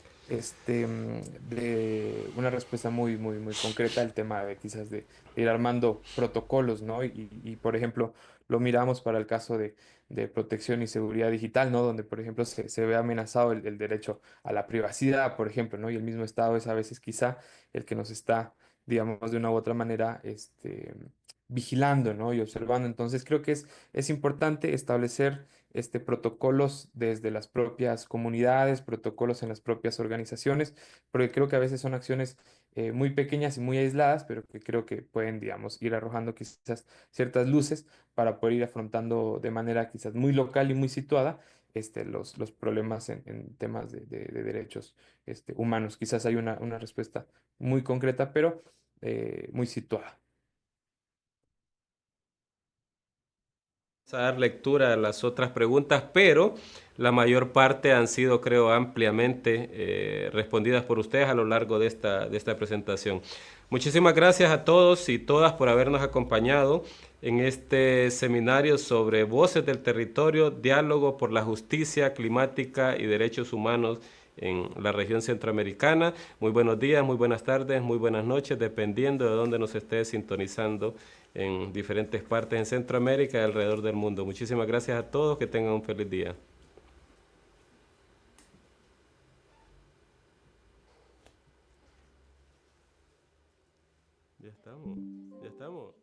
de una respuesta muy concreta al tema de quizás de ir armando protocolos, ¿no? Y, por ejemplo, lo miramos para el caso de protección y seguridad digital, ¿no? Donde, por ejemplo, se ve amenazado el derecho a la privacidad, por ejemplo, ¿no? Y el mismo Estado es a veces quizá el que nos está, digamos, de una u otra manera, vigilando, ¿no? Y observando. Entonces, creo que es importante establecer protocolos desde las propias comunidades, protocolos en las propias organizaciones, porque creo que a veces son acciones muy pequeñas y muy aisladas, pero que creo que pueden, digamos, ir arrojando quizás ciertas luces para poder ir afrontando de manera quizás muy local y muy situada los problemas en temas de derechos humanos. Quizás hay una respuesta muy concreta, pero muy situada. A dar lectura a las otras preguntas, pero la mayor parte han sido, creo, ampliamente respondidas por ustedes a lo largo de esta presentación. Muchísimas gracias a todos y todas por habernos acompañado en este seminario sobre Voces del Territorio, Diálogo por la Justicia Climática y Derechos Humanos en la región centroamericana. Muy buenos días, muy buenas tardes, muy buenas noches, dependiendo de dónde nos esté sintonizando en diferentes partes en Centroamérica y alrededor del mundo. Muchísimas gracias a todos, que tengan un feliz día. Ya estamos, ya estamos.